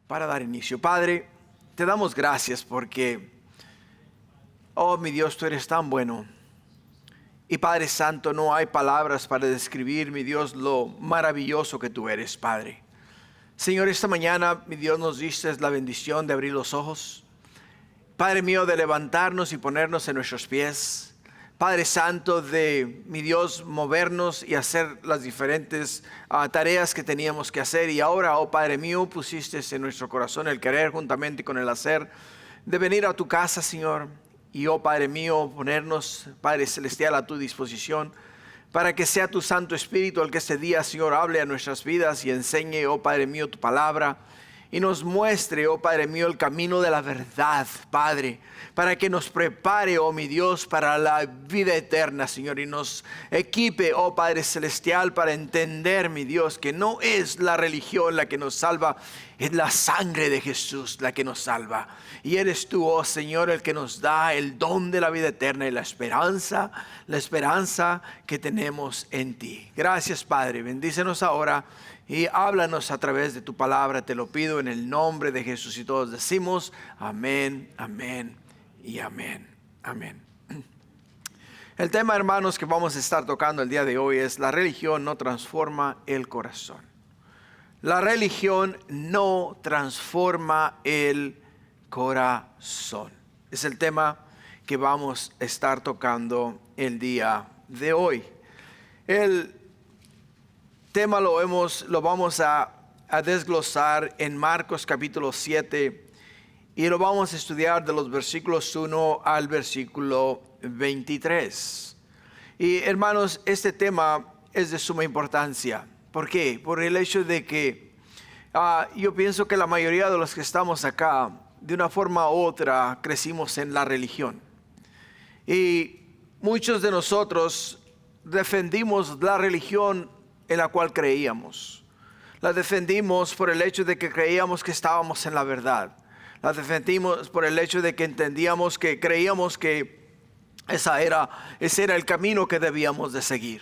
para dar inicio. Padre, te damos gracias porque, oh mi Dios, tú eres tan bueno. Y Padre Santo, no hay palabras para describir, mi Dios, lo maravilloso que tú eres, Padre. Señor, esta mañana, mi Dios, nos diste la bendición de abrir los ojos. Padre mío, de levantarnos y ponernos en nuestros pies. Padre Santo, de, mi Dios, movernos y hacer las diferentes tareas que teníamos que hacer. Y ahora, oh Padre mío, pusiste en nuestro corazón el querer juntamente con el hacer, de venir a tu casa, Señor. Y oh Padre mío, ponernos, Padre Celestial, a tu disposición, para que sea tu Santo Espíritu el que este día, Señor, hable a nuestras vidas y enseñe, oh Padre mío, tu palabra. Y nos muestre, oh Padre mío, el camino de la verdad, Padre, para que nos prepare, oh mi Dios, para la vida eterna, Señor, y nos equipe, oh Padre Celestial, para entender, mi Dios, que no es la religión la que nos salva, es la sangre de Jesús la que nos salva. Y eres tú, oh Señor, el que nos da el don de la vida eterna y la esperanza que tenemos en ti. Gracias, Padre, bendícenos ahora. Y háblanos a través de tu palabra, te lo pido en el nombre de Jesús. Y todos decimos amén, amén y amén, amén. El tema, hermanos, que vamos a estar tocando el día de hoy es: la religión no transforma el corazón. La religión no transforma el corazón. Es el tema que vamos a estar tocando el día de hoy. El tema lo vamos a desglosar en Marcos capítulo 7 y lo vamos a estudiar de los versículos 1 al versículo 23. Y hermanos, este tema es de suma importancia. ¿Por qué? Por el hecho de que yo pienso que la mayoría de los que estamos acá, de una forma u otra, crecimos en la religión. Y muchos de nosotros defendimos la religión en la cual creíamos. La defendimos por el hecho de que creíamos que estábamos en la verdad. La defendimos por el hecho de que entendíamos, que creíamos que ese era el camino que debíamos de seguir.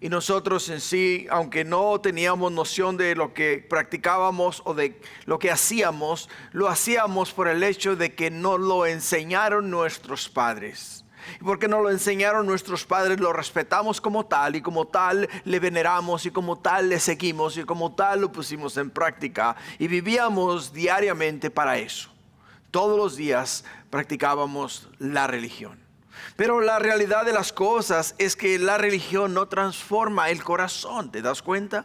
Y nosotros en sí, aunque no teníamos noción de lo que practicábamos o de lo que hacíamos, lo hacíamos por el hecho de que nos lo enseñaron nuestros padres. Y porque nos lo enseñaron nuestros padres, lo respetamos como tal, y como tal le veneramos, y como tal le seguimos, y como tal lo pusimos en práctica, y vivíamos diariamente para eso. Todos los días practicábamos la religión. Pero la realidad de las cosas es que la religión no transforma el corazón, ¿te das cuenta?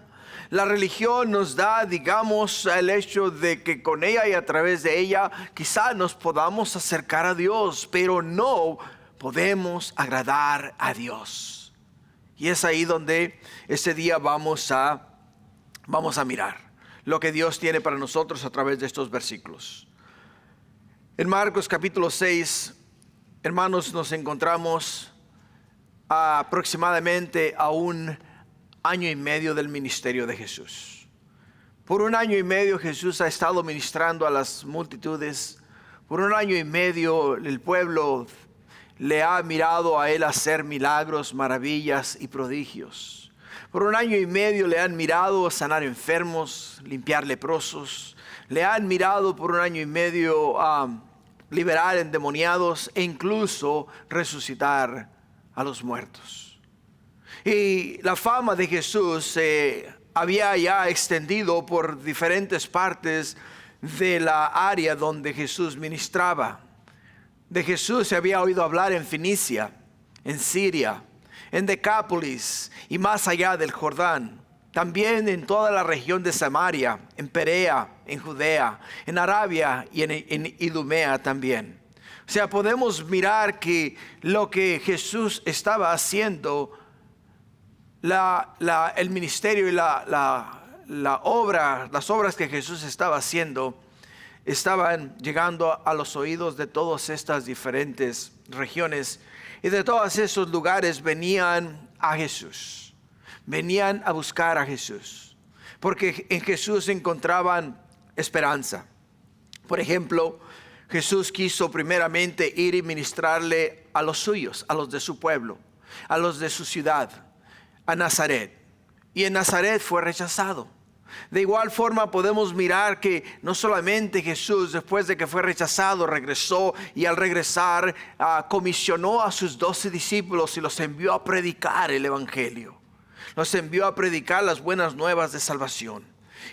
La religión nos da, digamos, el hecho de que con ella y a través de ella quizá nos podamos acercar a Dios, pero no podemos agradar a Dios. Y es ahí donde este día vamos a mirar lo que Dios tiene para nosotros a través de estos versículos. En Marcos capítulo 6, hermanos, nos encontramos aproximadamente a 1 año y medio del ministerio de Jesús. Por 1 año y medio Jesús ha estado ministrando a las multitudes. Por 1 año y medio el pueblo le ha mirado a él hacer milagros, maravillas y prodigios. Por 1 año y medio le han mirado sanar enfermos, limpiar leprosos. Le han mirado por 1 año y medio liberar endemoniados e incluso resucitar a los muertos. Y la fama de Jesús se había ya extendido por diferentes partes de la área donde Jesús ministraba. De Jesús se había oído hablar en Fenicia, en Siria, en Decápolis y más allá del Jordán. También en toda la región de Samaria, en Perea, en Judea, en Arabia y en Idumea también. O sea, podemos mirar que lo que Jesús estaba haciendo, el ministerio y la obra, las obras que Jesús estaba haciendo, estaban llegando a los oídos de todas estas diferentes regiones, y de todos esos lugares venían a Jesús, venían a buscar a Jesús, porque en Jesús encontraban esperanza. Por ejemplo, Jesús quiso primeramente ir y ministrarle a los suyos, a los de su pueblo, a los de su ciudad, a Nazaret. Y en Nazaret fue rechazado. De igual forma podemos mirar que no solamente Jesús, después de que fue rechazado, regresó, y al regresar comisionó a sus 12 discípulos y los envió a predicar el Evangelio. Los envió a predicar las buenas nuevas de salvación.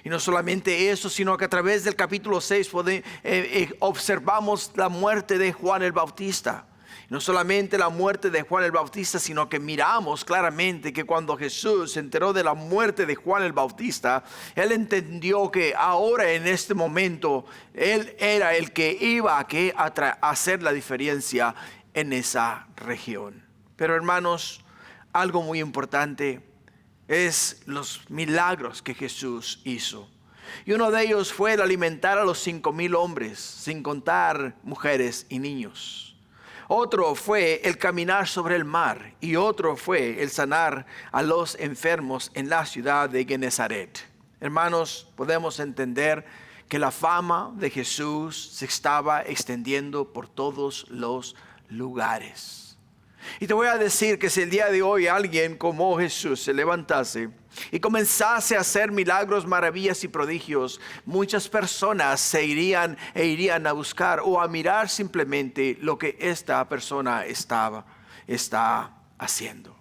Y no solamente eso, sino que a través del capítulo 6 observamos la muerte de Juan el Bautista. No solamente la muerte de Juan el Bautista, sino que miramos claramente que cuando Jesús se enteró de la muerte de Juan el Bautista, Él entendió que ahora en este momento Él era el que iba a hacer la diferencia en esa región. Pero hermanos, algo muy importante es los milagros que Jesús hizo. Y uno de ellos fue el alimentar a los 5,000 hombres, sin contar mujeres y niños. Otro fue el caminar sobre el mar, y otro fue el sanar a los enfermos en la ciudad de Genezaret. Hermanos, podemos entender que la fama de Jesús se estaba extendiendo por todos los lugares. Y te voy a decir que si el día de hoy alguien como Jesús se levantase y comenzase a hacer milagros, maravillas y prodigios, muchas personas se irían a buscar o a mirar simplemente lo que esta persona está haciendo.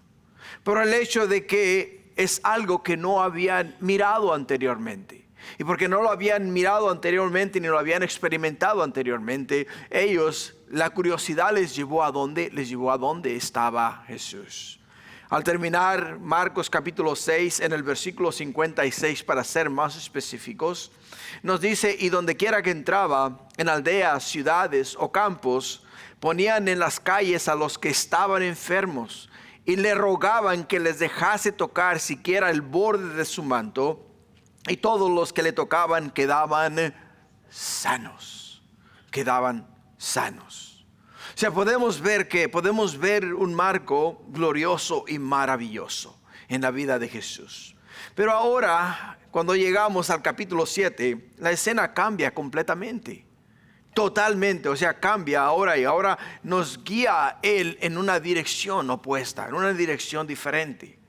Pero el hecho de que es algo que no habían mirado anteriormente. Y porque no lo habían mirado anteriormente ni lo habían experimentado anteriormente, la curiosidad les llevó a donde estaba Jesús. Al terminar Marcos capítulo 6, en el versículo 56, para ser más específicos, nos dice: y donde quiera que entraba, en aldeas, ciudades o campos, ponían en las calles a los que estaban enfermos y le rogaban que les dejase tocar siquiera el borde de su manto, y todos los que le tocaban quedaban sanos. O sea, podemos ver un marco glorioso y maravilloso en la vida de Jesús. Pero ahora, cuando llegamos al capítulo 7, la escena cambia completamente. Totalmente, o sea, cambia ahora, y ahora nos guía Él en una dirección opuesta, en una dirección diferente.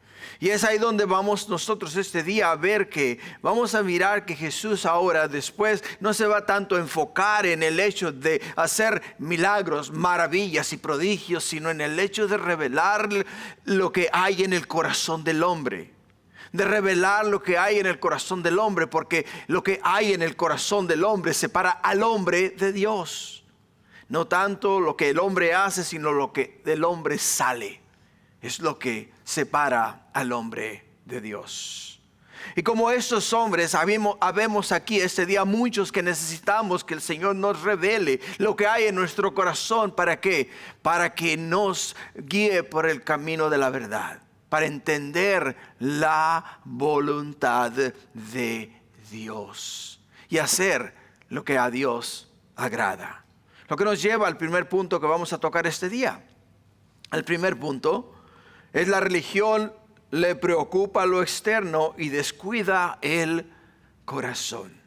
Y es ahí donde vamos nosotros este día a ver que vamos a mirar que Jesús ahora después no se va tanto a enfocar en el hecho de hacer milagros, maravillas y prodigios, sino en el hecho de revelar lo que hay en el corazón del hombre. De revelar lo que hay en el corazón del hombre, porque lo que hay en el corazón del hombre separa al hombre de Dios. No tanto lo que el hombre hace, sino lo que del hombre sale. Es lo que separa al hombre de Dios. Y como estos hombres, habemos aquí este día muchos que necesitamos que el Señor nos revele lo que hay en nuestro corazón. ¿Para qué? Para que nos guíe por el camino de la verdad, para entender la voluntad de Dios y hacer lo que a Dios agrada. Lo que nos lleva al primer punto que vamos a tocar este día. El primer punto es: la religión le preocupa lo externo y descuida el corazón.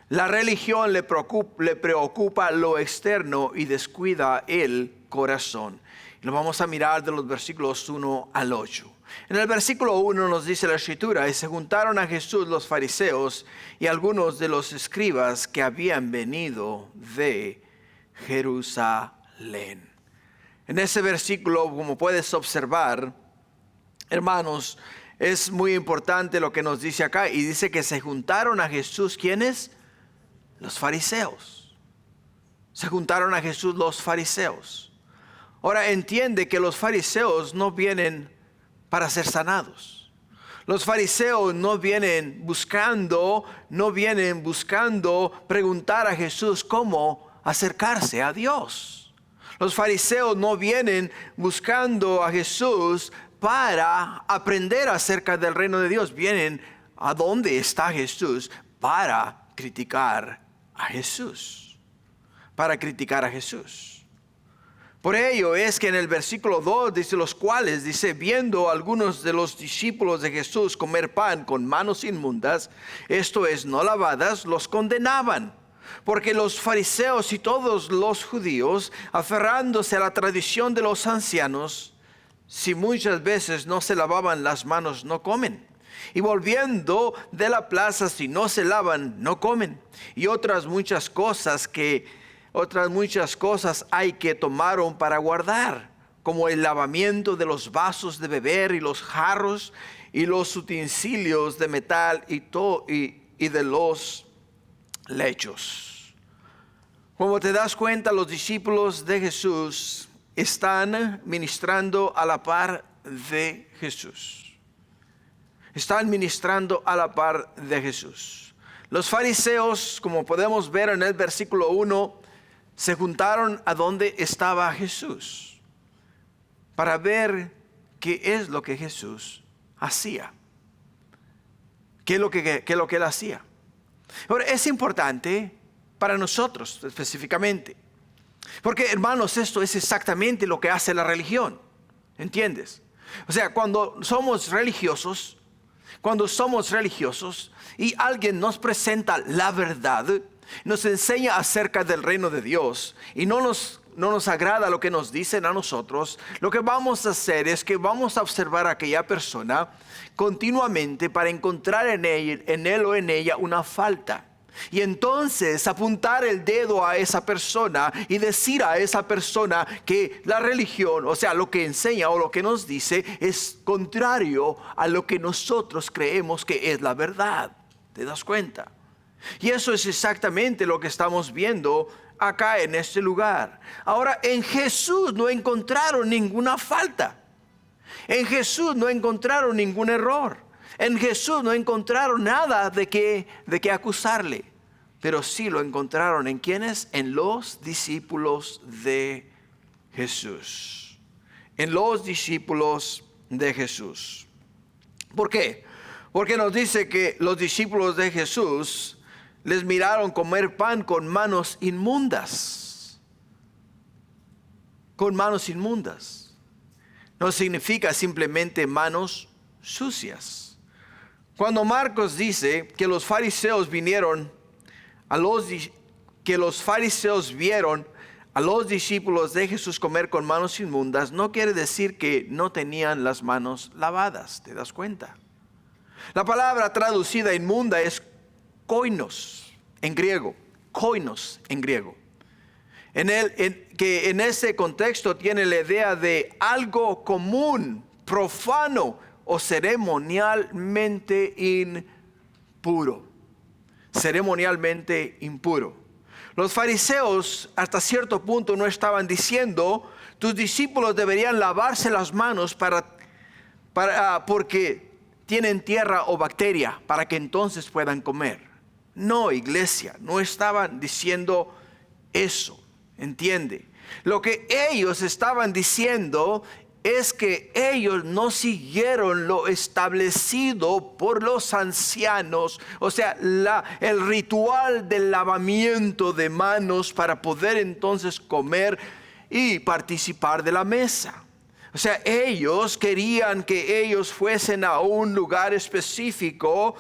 La religión le preocupa lo externo y descuida el corazón. Lo vamos a mirar de los versículos 1 al 8. En el versículo 1 nos dice la Escritura: y se juntaron a Jesús los fariseos y algunos de los escribas que habían venido de Jerusalén. En ese versículo, como puedes observar, hermanos, es muy importante lo que nos dice acá. Y dice que se juntaron a Jesús, ¿quiénes? Los fariseos. Se juntaron a Jesús los fariseos. Ahora entiende que los fariseos no vienen para ser sanados. Los fariseos no vienen buscando preguntar a Jesús cómo acercarse a Dios. Los fariseos no vienen buscando a Jesús para aprender acerca del reino de Dios. Vienen a donde está Jesús para criticar a Jesús. Por ello es que en el versículo 2 dice: los cuales, dice, viendo algunos de los discípulos de Jesús comer pan con manos inmundas, esto es, no lavadas, los condenaban. Porque los fariseos y todos los judíos, aferrándose a la tradición de los ancianos, si muchas veces no se lavaban las manos, no comen. Y volviendo de la plaza, si no se lavan, no comen. Y otras muchas cosas hay que tomaron para guardar, como el lavamiento de los vasos de beber y los jarros y los utensilios de metal y de los lechos. Como te das cuenta, los discípulos de Jesús están ministrando a la par de Jesús. Están ministrando a la par de Jesús. Los fariseos, como podemos ver en el versículo 1, se juntaron a donde estaba Jesús para ver qué es lo que Jesús hacía. ¿Qué es lo que él hacía? Ahora, es importante para nosotros específicamente. Porque, hermanos, esto es exactamente lo que hace la religión. ¿Entiendes? O sea, cuando somos religiosos y alguien nos presenta la verdad, nos enseña acerca del reino de Dios y no nos agrada lo que nos dicen a nosotros, lo que vamos a hacer es que vamos a observar a aquella persona continuamente para encontrar en él o en ella una falta. Y entonces apuntar el dedo a esa persona y decir a esa persona que la religión, o sea, lo que enseña o lo que nos dice es contrario a lo que nosotros creemos que es la verdad. ¿Te das cuenta? Y eso es exactamente lo que estamos viendo acá en este lugar. Ahora, en Jesús no encontraron ninguna falta. En Jesús no encontraron ningún error. En Jesús no encontraron nada de qué acusarle. Pero sí lo encontraron en ¿quiénes? En los discípulos de Jesús. En los discípulos de Jesús. ¿Por qué? Porque nos dice que los discípulos de Jesús les miraron comer pan con manos inmundas. Con manos inmundas. No significa simplemente manos sucias. Cuando Marcos dice que los fariseos vieron a los discípulos de Jesús comer con manos inmundas, no quiere decir que no tenían las manos lavadas. ¿Te das cuenta? La palabra traducida inmunda es koinos en griego. Koinos en griego. Que en ese contexto tiene la idea de algo común, profano o ceremonialmente impuro. Ceremonialmente impuro. Los fariseos hasta cierto punto no estaban diciendo tus discípulos deberían lavarse las manos porque tienen tierra o bacteria para que entonces puedan comer. No, iglesia, no estaban diciendo eso. ¿Entiende? Lo que ellos estaban diciendo es que ellos no siguieron lo establecido por los ancianos, o sea, el ritual del lavamiento de manos para poder entonces comer y participar de la mesa. O sea, ellos querían que ellos fuesen a un lugar específico,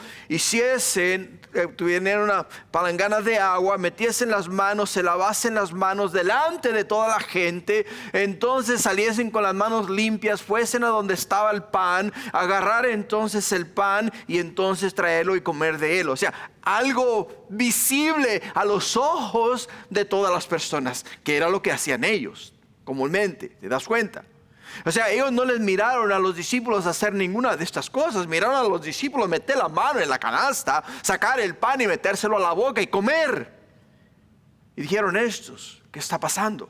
tuvieran una palangana de agua, metiesen las manos, se lavasen las manos delante de toda la gente, entonces saliesen con las manos limpias, fuesen a donde estaba el pan, agarrar entonces el pan y entonces traerlo y comer de él. O sea, algo visible a los ojos de todas las personas, que era lo que hacían ellos comúnmente. ¿Te das cuenta? O sea, ellos no les miraron a los discípulos hacer ninguna de estas cosas. Miraron a los discípulos meter la mano en la canasta, sacar el pan y metérselo a la boca y comer. Y dijeron estos, ¿qué está pasando?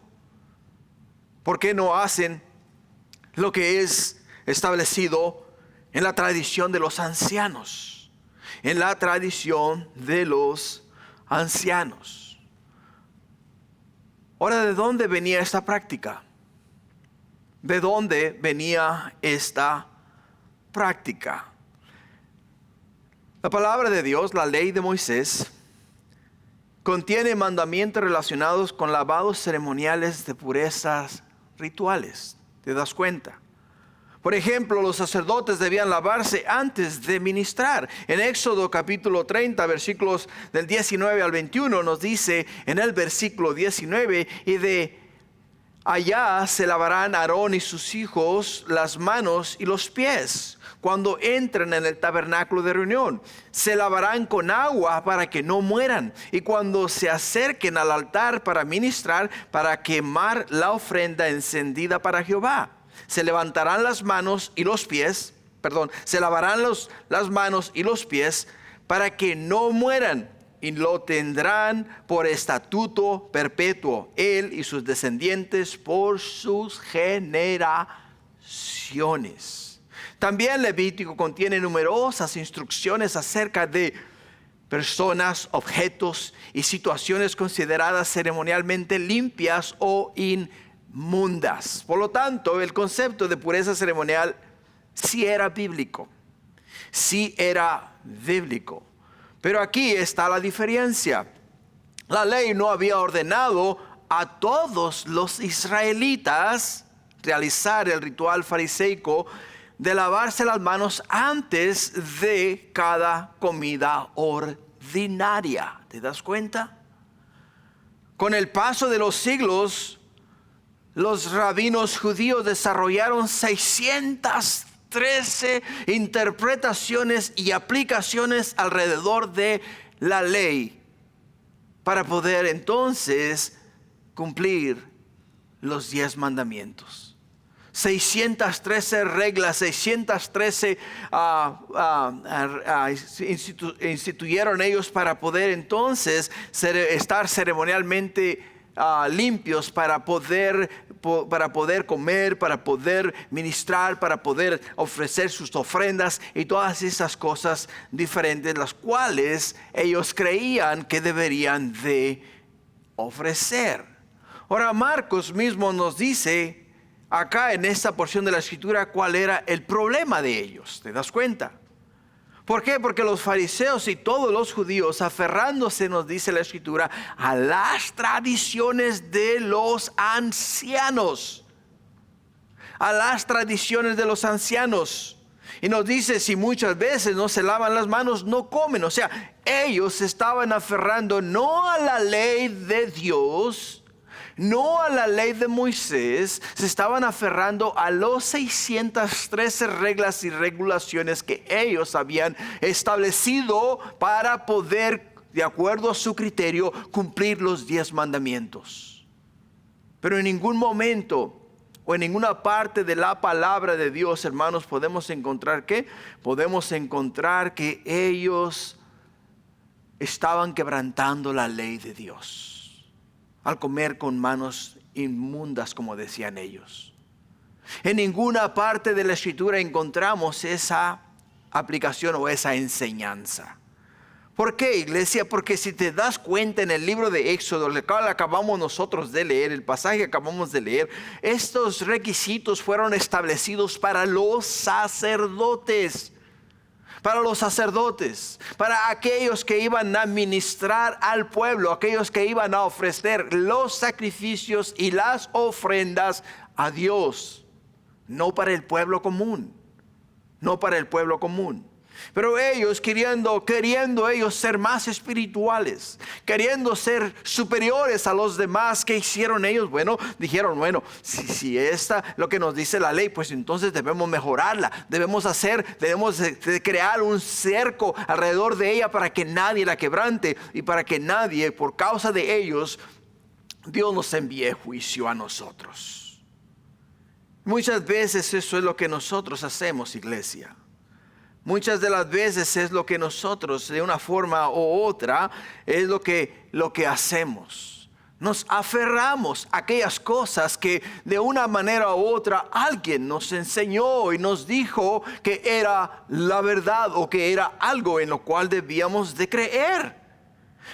¿Por qué no hacen lo que es establecido en la tradición de los ancianos? En la tradición de los ancianos. Ahora, ¿de dónde venía esta práctica? ¿De dónde venía esta práctica? La palabra de Dios, la ley de Moisés, contiene mandamientos relacionados con lavados ceremoniales de purezas rituales. ¿Te das cuenta? Por ejemplo, los sacerdotes debían lavarse antes de ministrar. En Éxodo capítulo 30, versículos del 19 al 21, nos dice en el versículo 19, y de Allá se lavarán Aarón y sus hijos las manos y los pies cuando entren en el tabernáculo de reunión. Se lavarán con agua para que no mueran. Y cuando se acerquen al altar para ministrar, para quemar la ofrenda encendida para Jehová, se levantarán las manos y los pies, se lavarán las manos y los pies para que no mueran. Y lo tendrán por estatuto perpetuo, él y sus descendientes por sus generaciones. También Levítico contiene numerosas instrucciones acerca de personas, objetos y situaciones consideradas ceremonialmente limpias o inmundas. Por lo tanto, el concepto de pureza ceremonial sí era bíblico. Pero aquí está la diferencia. La ley no había ordenado a todos los israelitas realizar el ritual fariseico de lavarse las manos antes de cada comida ordinaria. ¿Te das cuenta? Con el paso de los siglos, los rabinos judíos desarrollaron 613 interpretaciones y aplicaciones alrededor de la ley para poder entonces cumplir los 10 mandamientos. 613 reglas, 613 instituyeron ellos para poder entonces estar ceremonialmente limpios, para poder comer, para poder ministrar, para poder ofrecer sus ofrendas y todas esas cosas diferentes, las cuales ellos creían que deberían de ofrecer. Ahora Marcos mismo nos dice acá en esta porción de la escritura cuál era el problema de ellos. ¿Te das cuenta? ¿Por qué? Porque los fariseos y todos los judíos, aferrándose, nos dice la escritura, a las tradiciones de los ancianos. A las tradiciones de los ancianos. Y nos dice, si muchas veces no se lavan las manos, no comen. O sea, ellos se estaban aferrando no a la ley de Dios, no a la ley de Moisés, se estaban aferrando a los 613 reglas y regulaciones que ellos habían establecido para poder, de acuerdo a su criterio, cumplir los 10 mandamientos. Pero en ningún momento o en ninguna parte de la palabra de Dios, hermanos, podemos encontrar ¿qué? Podemos encontrar que ellos estaban quebrantando la ley de Dios al comer con manos inmundas, como decían ellos. En ninguna parte de la escritura encontramos esa aplicación o esa enseñanza. ¿Por qué, iglesia? Porque si te das cuenta en el libro de Éxodo, el cual acabamos nosotros de leer, el pasaje que acabamos de leer, estos requisitos fueron establecidos para los sacerdotes. Para los sacerdotes, para aquellos que iban a ministrar al pueblo, aquellos que iban a ofrecer los sacrificios y las ofrendas a Dios, no para el pueblo común, no para el pueblo común. Pero ellos queriendo ellos ser más espirituales, queriendo ser superiores a los demás, ¿qué hicieron ellos? Bueno, dijeron, si esta lo que nos dice la ley, pues entonces debemos mejorarla, debemos de crear un cerco alrededor de ella para que nadie la quebrante y para que nadie, por causa de ellos, Dios nos envíe juicio a nosotros. Muchas veces eso es lo que nosotros hacemos, iglesia. Muchas de las veces es lo que nosotros, de una forma u otra, es lo que hacemos. Nos aferramos a aquellas cosas que de una manera u otra alguien nos enseñó y nos dijo que era la verdad o que era algo en lo cual debíamos de creer.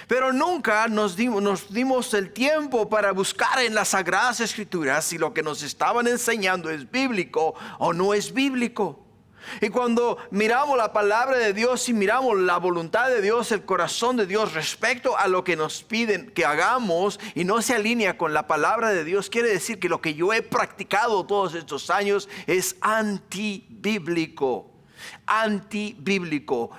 Pero nunca nos dimos el tiempo para buscar en las Sagradas Escrituras si lo que nos estaban enseñando es bíblico o no es bíblico. Y cuando miramos la palabra de Dios y miramos la voluntad de Dios, el corazón de Dios respecto a lo que nos piden que hagamos y no se alinea con la palabra de Dios, quiere decir que lo que yo he practicado todos estos años es antibíblico.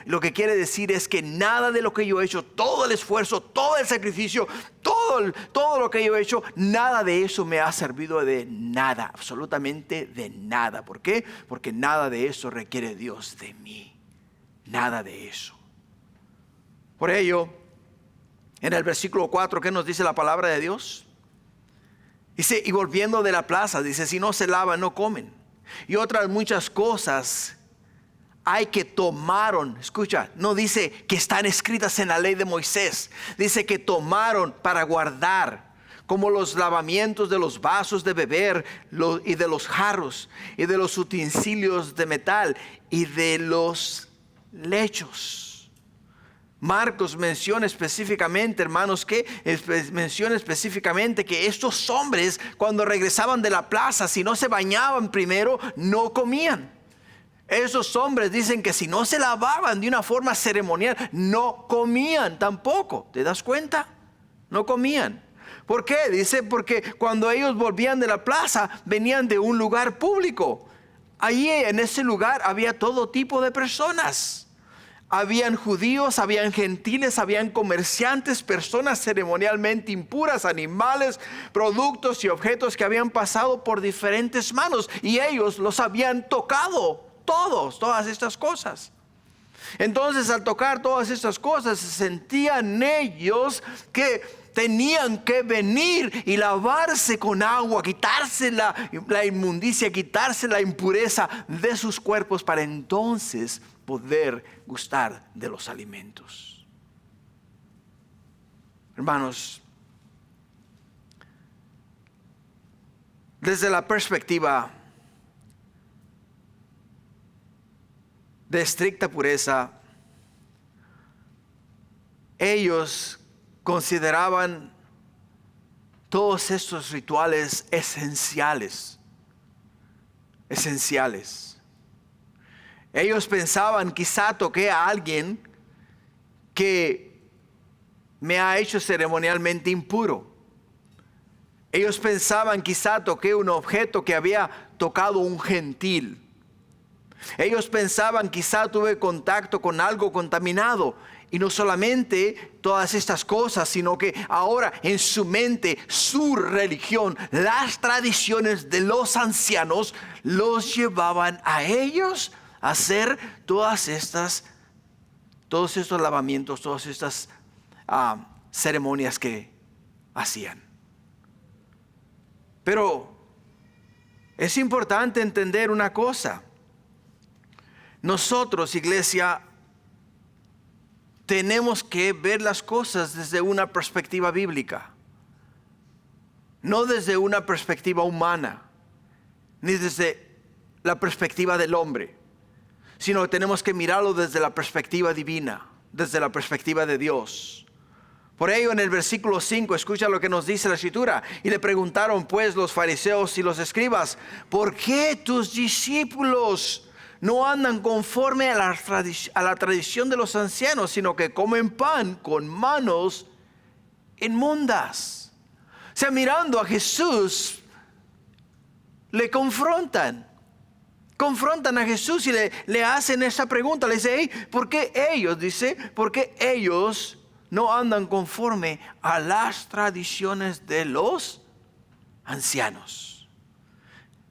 Lo que quiere decir es que nada de lo que yo he hecho, todo el esfuerzo, todo el sacrificio, todo todo lo que yo he hecho, nada de eso me ha servido de nada, absolutamente de nada. ¿Por qué? Porque nada de eso requiere Dios de mí. Nada de eso. Por ello, en el versículo 4, ¿qué nos dice la palabra de Dios? Dice, y volviendo de la plaza, dice, si no se lavan, no comen. Y otras muchas cosas hay que tomaron, escucha, no dice que están escritas en la ley de Moisés, dice que tomaron para guardar, como los lavamientos de los vasos de beber y de los jarros y de los utensilios de metal y de los lechos. Marcos menciona específicamente, hermanos, que menciona específicamente que estos hombres, cuando regresaban de la plaza, si no se bañaban primero, no comían. Esos hombres dicen que si no se lavaban de una forma ceremonial, no comían tampoco. ¿Te das cuenta? No comían. ¿Por qué? Dice, porque cuando ellos volvían de la plaza, venían de un lugar público. Allí en ese lugar había todo tipo de personas. Habían judíos, habían gentiles, habían comerciantes, personas ceremonialmente impuras, animales, productos y objetos que habían pasado por diferentes manos. Y ellos los habían tocado. Todas estas cosas. Entonces, al tocar todas estas cosas, se sentían ellos que tenían que venir y lavarse con agua, quitarse la inmundicia, quitarse la impureza de sus cuerpos para entonces poder gustar de los alimentos. Hermanos, desde la perspectiva de estricta pureza, ellos consideraban todos estos rituales esenciales. Ellos pensaban, quizá toqué a alguien que me ha hecho ceremonialmente impuro. Ellos pensaban, quizá toqué un objeto que había tocado un gentil. Ellos pensaban, quizá tuve contacto con algo contaminado. Y no solamente todas estas cosas, sino que ahora en su mente, su religión, las tradiciones de los ancianos los llevaban a ellos a hacer todos estos lavamientos, todas estas ceremonias que hacían. Pero es importante entender una cosa. Nosotros, iglesia, tenemos que ver las cosas desde una perspectiva bíblica, no desde una perspectiva humana, ni desde la perspectiva del hombre, sino que tenemos que mirarlo desde la perspectiva divina, desde la perspectiva de Dios. Por ello, en el versículo 5, escucha lo que nos dice la Escritura. Y le preguntaron pues los fariseos y los escribas: ¿por qué tus discípulos no andan conforme a la tradición de los ancianos, sino que comen pan con manos inmundas? O sea, mirando a Jesús, le confrontan a Jesús y le hacen esa pregunta. Le dice, hey, ¿por qué ellos no andan conforme a las tradiciones de los ancianos?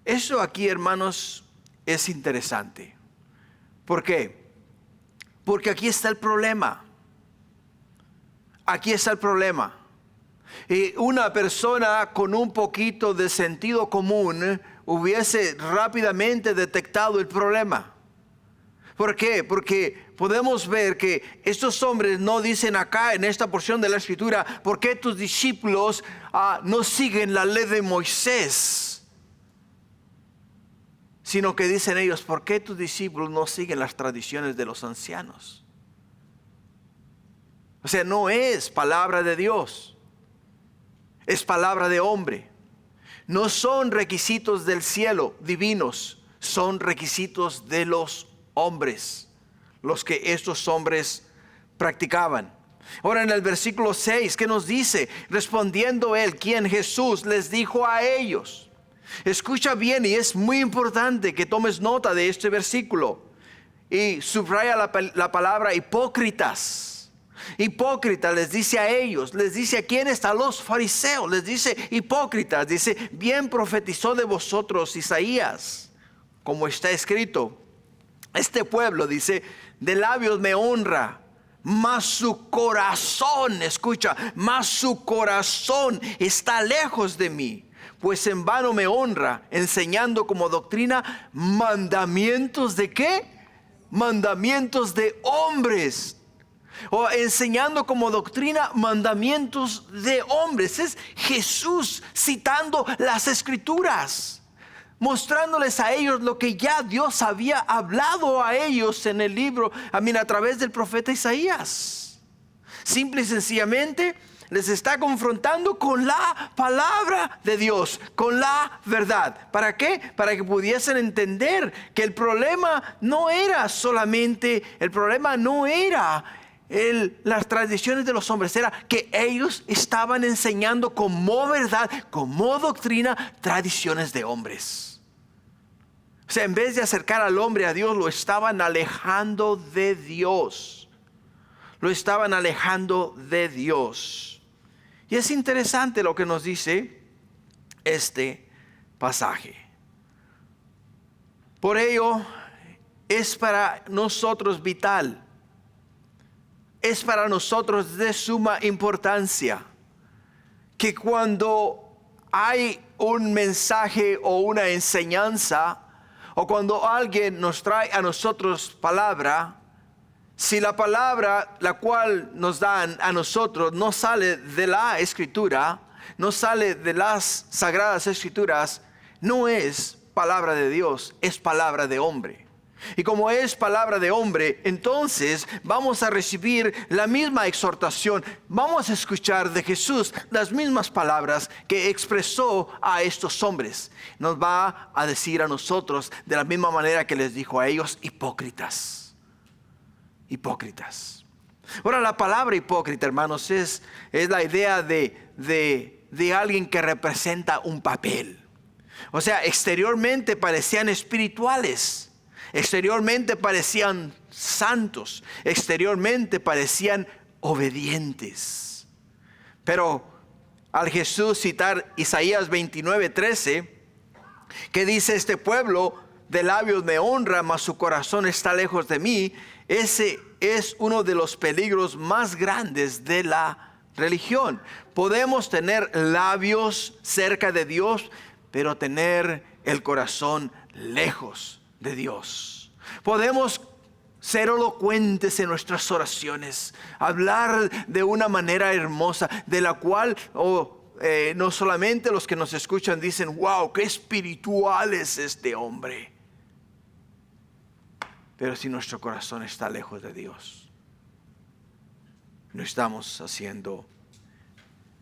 Eso aquí, hermanos, es interesante. ¿Por qué? Porque aquí está el problema. Y una persona con un poquito de sentido común hubiese rápidamente detectado el problema. ¿Por qué? Porque podemos ver que estos hombres no dicen acá en esta porción de la Escritura: ¿por qué tus discípulos no siguen la ley de Moisés? Sino que dicen ellos: ¿por qué tus discípulos no siguen las tradiciones de los ancianos? O sea, no es palabra de Dios, es palabra de hombre. No son requisitos del cielo divinos, son requisitos de los hombres, los que estos hombres practicaban. Ahora en el versículo 6, ¿qué nos dice? Respondiendo él, ¿quién? Jesús, les dijo a ellos. Escucha bien, y es muy importante que tomes nota de este versículo y subraya la palabra hipócritas, Hipócritas les dice a ellos, les dice a quiénes, a los fariseos, les dice hipócritas, dice, bien profetizó de vosotros Isaías, como está escrito. Este pueblo, dice, de labios me honra, mas su corazón, escucha, mas su corazón está lejos de mí. Pues en vano me honra, enseñando como doctrina mandamientos de ¿qué? Mandamientos de hombres. O enseñando como doctrina mandamientos de hombres. Es Jesús citando las escrituras, mostrándoles a ellos lo que ya Dios había hablado a ellos en el libro, a través del profeta Isaías. Simple y sencillamente les está confrontando con la palabra de Dios, con la verdad. ¿Para qué? Para que pudiesen entender que el problema no era las tradiciones de los hombres, era que ellos estaban enseñando como verdad, como doctrina, tradiciones de hombres. O sea, en vez de acercar al hombre a Dios, lo estaban alejando de Dios. Lo estaban alejando de Dios. Y es interesante lo que nos dice este pasaje. Por ello, es para nosotros vital. Es para nosotros de suma importancia que cuando hay un mensaje o una enseñanza, o cuando alguien nos trae a nosotros palabra, si la palabra la cual nos dan a nosotros no sale de la escritura, no sale de las sagradas escrituras, no es palabra de Dios, es palabra de hombre. Y como es palabra de hombre, entonces vamos a recibir la misma exhortación. Vamos a escuchar de Jesús las mismas palabras que expresó a estos hombres. Nos va a decir a nosotros de la misma manera que les dijo a ellos, hipócritas. Hipócritas. Ahora, la palabra hipócrita, hermanos, es la idea de alguien que representa un papel. O sea, exteriormente parecían espirituales. Exteriormente parecían santos, exteriormente parecían obedientes. Pero al Jesús citar Isaías 29:13, que dice: este pueblo de labios me honra, mas su corazón está lejos de mí. Ese es uno de los peligros más grandes de la religión. Podemos tener labios cerca de Dios, pero tener el corazón lejos de Dios. Podemos ser elocuentes en nuestras oraciones, hablar de una manera hermosa, de la cual no solamente los que nos escuchan dicen: wow, qué espiritual es este hombre. Pero si nuestro corazón está lejos de Dios, no estamos haciendo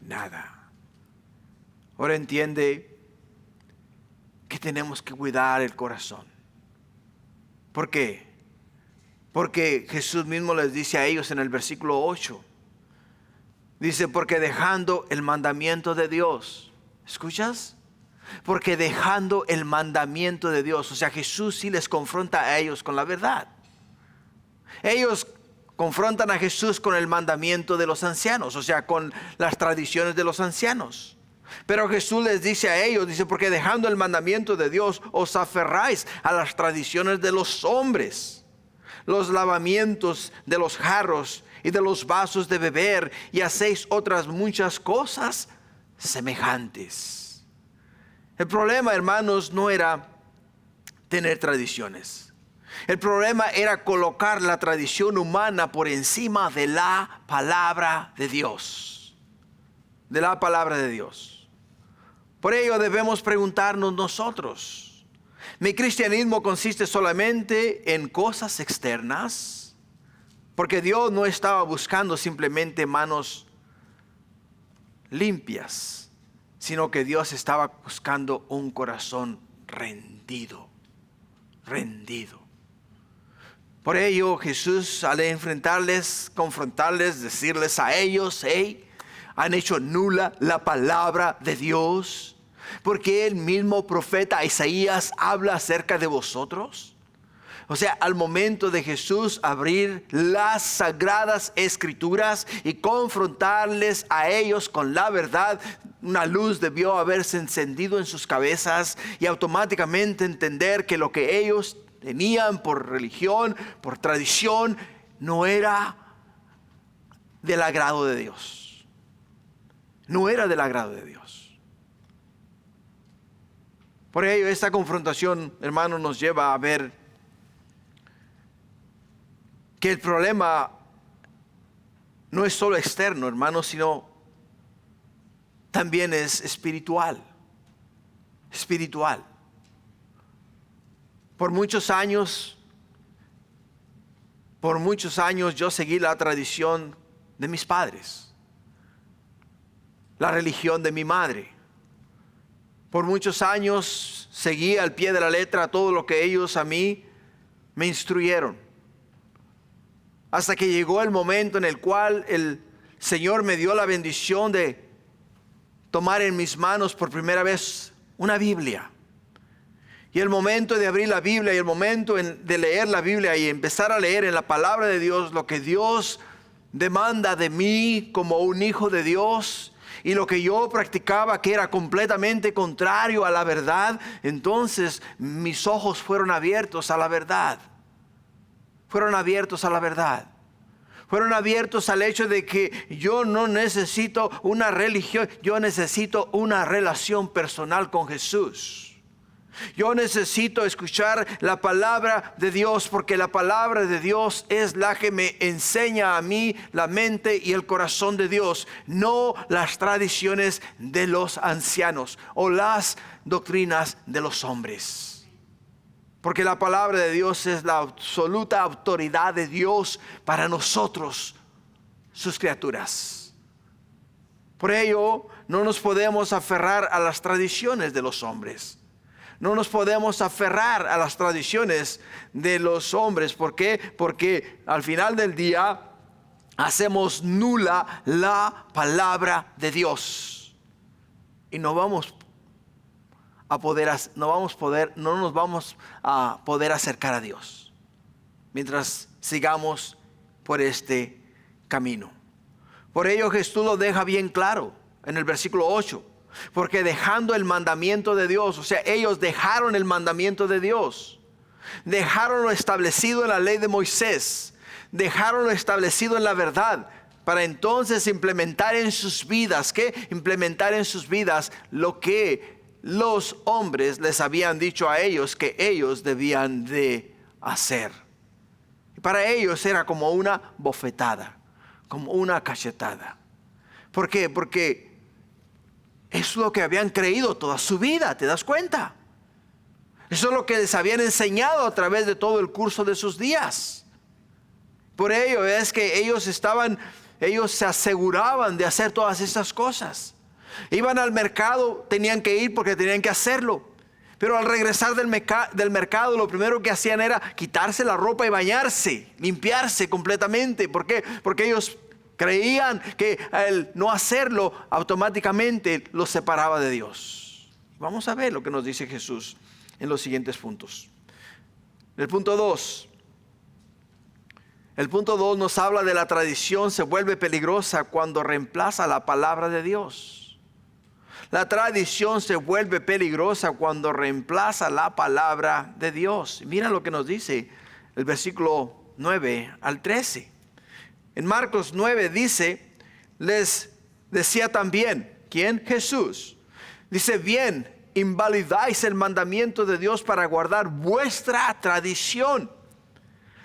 nada. Ahora entiende que tenemos que cuidar el corazón. ¿Por qué? Porque Jesús mismo les dice a ellos en el versículo 8. Dice: porque dejando el mandamiento de Dios. ¿Escuchas? Porque dejando el mandamiento de Dios. O sea, Jesús sí les confronta a ellos con la verdad. Ellos confrontan a Jesús con el mandamiento de los ancianos, o sea, con las tradiciones de los ancianos. Pero Jesús les dice a ellos, dice: porque dejando el mandamiento de Dios, os aferráis a las tradiciones de los hombres, los lavamientos de los jarros y de los vasos de beber, y hacéis otras muchas cosas semejantes. El problema, hermanos, no era tener tradiciones. El problema era colocar la tradición humana por encima de la palabra de Dios. De la palabra de Dios. Por ello debemos preguntarnos nosotros: ¿mi cristianismo consiste solamente en cosas externas? Porque Dios no estaba buscando simplemente manos limpias, sino que Dios estaba buscando un corazón rendido. Por ello Jesús, al enfrentarles, confrontarles, decirles a ellos: hey, han hecho nula la palabra de Dios, porque el mismo profeta Isaías habla acerca de vosotros. O sea, al momento de Jesús abrir las sagradas escrituras y confrontarles a ellos con la verdad, una luz debió haberse encendido en sus cabezas y automáticamente entender que lo que ellos tenían por religión, por tradición, no era del agrado de Dios. No era del agrado de Dios. Por ello, esta confrontación, hermano, nos lleva a ver que el problema no es solo externo, hermano, sino también es espiritual. Espiritual. Por muchos años yo seguí la tradición de mis padres, la religión de mi madre. Por muchos años seguí al pie de la letra todo lo que ellos a mí me instruyeron. Hasta que llegó el momento en el cual el Señor me dio la bendición de tomar en mis manos por primera vez una Biblia. Y el momento de abrir la Biblia y el momento de leer la Biblia y empezar a leer en la palabra de Dios lo que Dios demanda de mí como un hijo de Dios y lo que yo practicaba que era completamente contrario a la verdad, entonces mis ojos fueron abiertos a la verdad. Fueron abiertos a la verdad. Fueron abiertos al hecho de que yo no necesito una religión, yo necesito una relación personal con Jesús. Yo necesito escuchar la palabra de Dios porque la palabra de Dios es la que me enseña a mí la mente y el corazón de Dios, no las tradiciones de los ancianos o las doctrinas de los hombres. Porque la palabra de Dios es la absoluta autoridad de Dios para nosotros, sus criaturas. Por ello, no nos podemos aferrar a las tradiciones de los hombres. No nos podemos aferrar a las tradiciones de los hombres. ¿Por qué? Porque al final del día hacemos nula la palabra de Dios. Y no nos vamos a poder acercar a Dios mientras sigamos por este camino. Por ello Jesús lo deja bien claro en el versículo 8. Porque dejando el mandamiento de Dios, o sea, ellos dejaron el mandamiento de Dios, dejaron lo establecido en la ley de Moisés, dejaron lo establecido en la verdad, para entonces implementar en sus vidas, ¿qué? Implementar en sus vidas lo que los hombres les habían dicho a ellos que ellos debían de hacer. Y para ellos era como una bofetada, como una cachetada. ¿Por qué? Porque es lo que habían creído toda su vida, ¿te das cuenta? Eso es lo que les habían enseñado a través de todo el curso de sus días. Por ello es que ellos se aseguraban de hacer todas esas cosas. Iban al mercado, tenían que ir porque tenían que hacerlo. Pero al regresar del mercado, lo primero que hacían era quitarse la ropa y bañarse, limpiarse completamente. ¿Por qué? Porque ellos creían que al no hacerlo automáticamente los separaba de Dios. Vamos a ver lo que nos dice Jesús en los siguientes puntos. El punto 2. El punto 2 nos habla de la tradición se vuelve peligrosa cuando reemplaza la palabra de Dios. La tradición se vuelve peligrosa cuando reemplaza la palabra de Dios. Mira lo que nos dice el versículo 9 al 13. En Marcos 9 dice, les decía también, ¿quién? Jesús. Dice, bien, invalidáis el mandamiento de Dios para guardar vuestra tradición.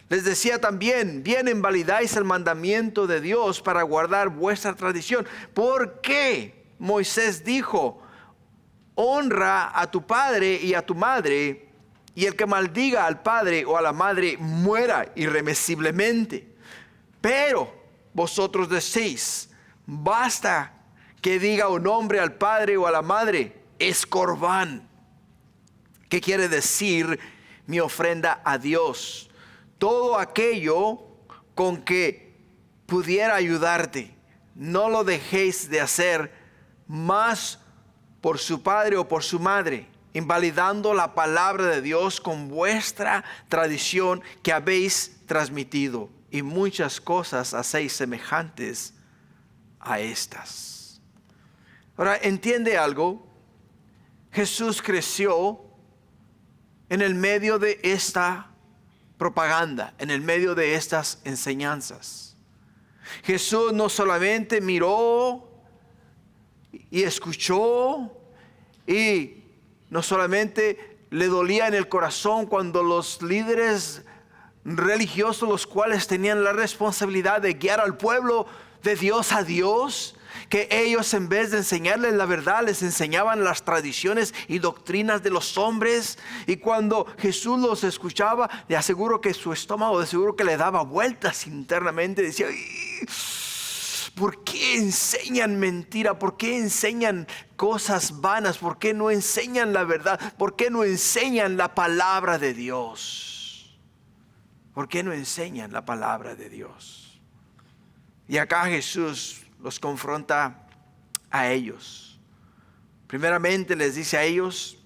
Les decía también, bien, invalidáis el mandamiento de Dios para guardar vuestra tradición. ¿Por qué? Moisés dijo, honra a tu padre y a tu madre, y el que maldiga al padre o a la madre muera irremisiblemente. Pero vosotros decís, basta que diga un hombre al padre o a la madre, es corbán. ¿Qué quiere decir mi ofrenda a Dios? Todo aquello con que pudiera ayudarte, no lo dejéis de hacer más por su padre o por su madre. invalidando la palabra de Dios con vuestra tradición que habéis transmitido, y muchas cosas hacéis semejantes a estas. Ahora, entiende algo. Jesús creció en el medio de esta propaganda, en el medio de estas enseñanzas. Jesús no solamente miró y escuchó, y no solamente le dolía en el corazón cuando los líderes religiosos, los cuales tenían la responsabilidad de guiar al pueblo de Dios a Dios, que ellos, en vez de enseñarles la verdad, les enseñaban las tradiciones y doctrinas de los hombres. Y cuando Jesús los escuchaba, le aseguro que su estómago de seguro que le daba vueltas internamente. Decía: ¿por qué enseñan mentira? ¿Por qué enseñan cosas vanas? ¿Por qué no enseñan la verdad? ¿Por qué no enseñan la palabra de Dios? ¿Por qué no enseñan la palabra de Dios? Y acá Jesús los confronta a ellos. Primeramente les dice a ellos,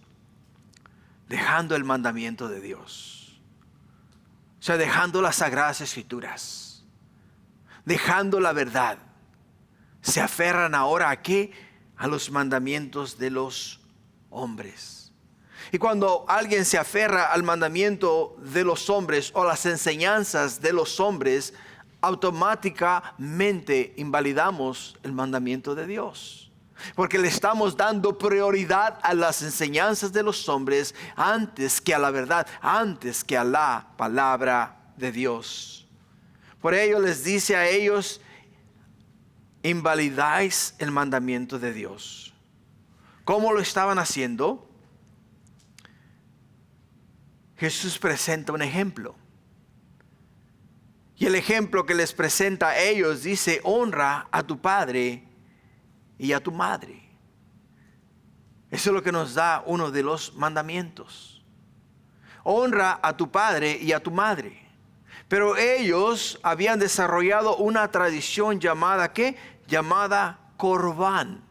dejando el mandamiento de Dios. O sea, dejando las sagradas escrituras, dejando la verdad. Se aferran ahora ¿a qué? A los mandamientos de los hombres. Y cuando alguien se aferra al mandamiento de los hombres o las enseñanzas de los hombres, automáticamente invalidamos el mandamiento de Dios. Porque le estamos dando prioridad a las enseñanzas de los hombres antes que a la verdad, antes que a la palabra de Dios. Por ello les dice a ellos, invalidáis el mandamiento de Dios. ¿Cómo lo estaban haciendo? Jesús presenta un ejemplo. Y el ejemplo que les presenta a ellos dice: honra a tu padre y a tu madre. Eso es lo que nos da uno de los mandamientos. Honra a tu padre y a tu madre. Pero ellos habían desarrollado una tradición llamada ¿qué? Llamada Corbán.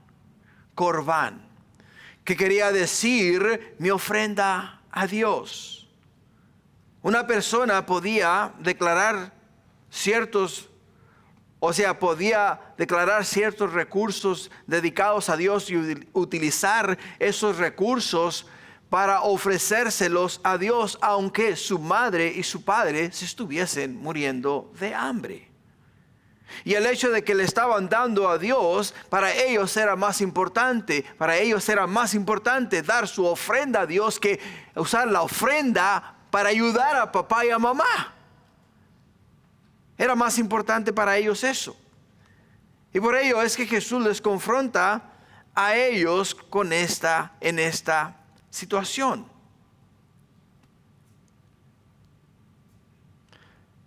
Corbán. Que quería decir mi ofrenda a Dios. Una persona podía declarar podía declarar ciertos recursos dedicados a Dios y utilizar esos recursos para ofrecérselos a Dios, aunque su madre y su padre se estuviesen muriendo de hambre. Y el hecho de que le estaban dando a Dios, para ellos era más importante. Para ellos era más importante dar su ofrenda a Dios que usar la ofrenda para ayudar a papá y a mamá. Era más importante para ellos eso. Y por ello es que Jesús les confronta a ellos en esta situación.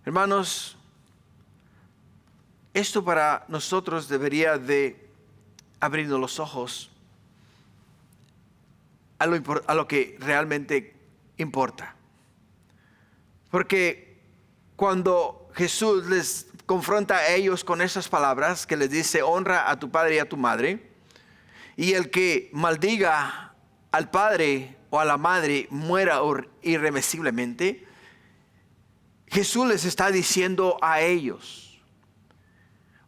Hermanos, esto para nosotros debería de abrirnos los ojos a lo que realmente importa. Porque cuando Jesús les confronta a ellos con esas palabras que les dice: honra a tu padre y a tu madre, y el que maldiga al padre o a la madre muera irremisiblemente, Jesús les está diciendo a ellos: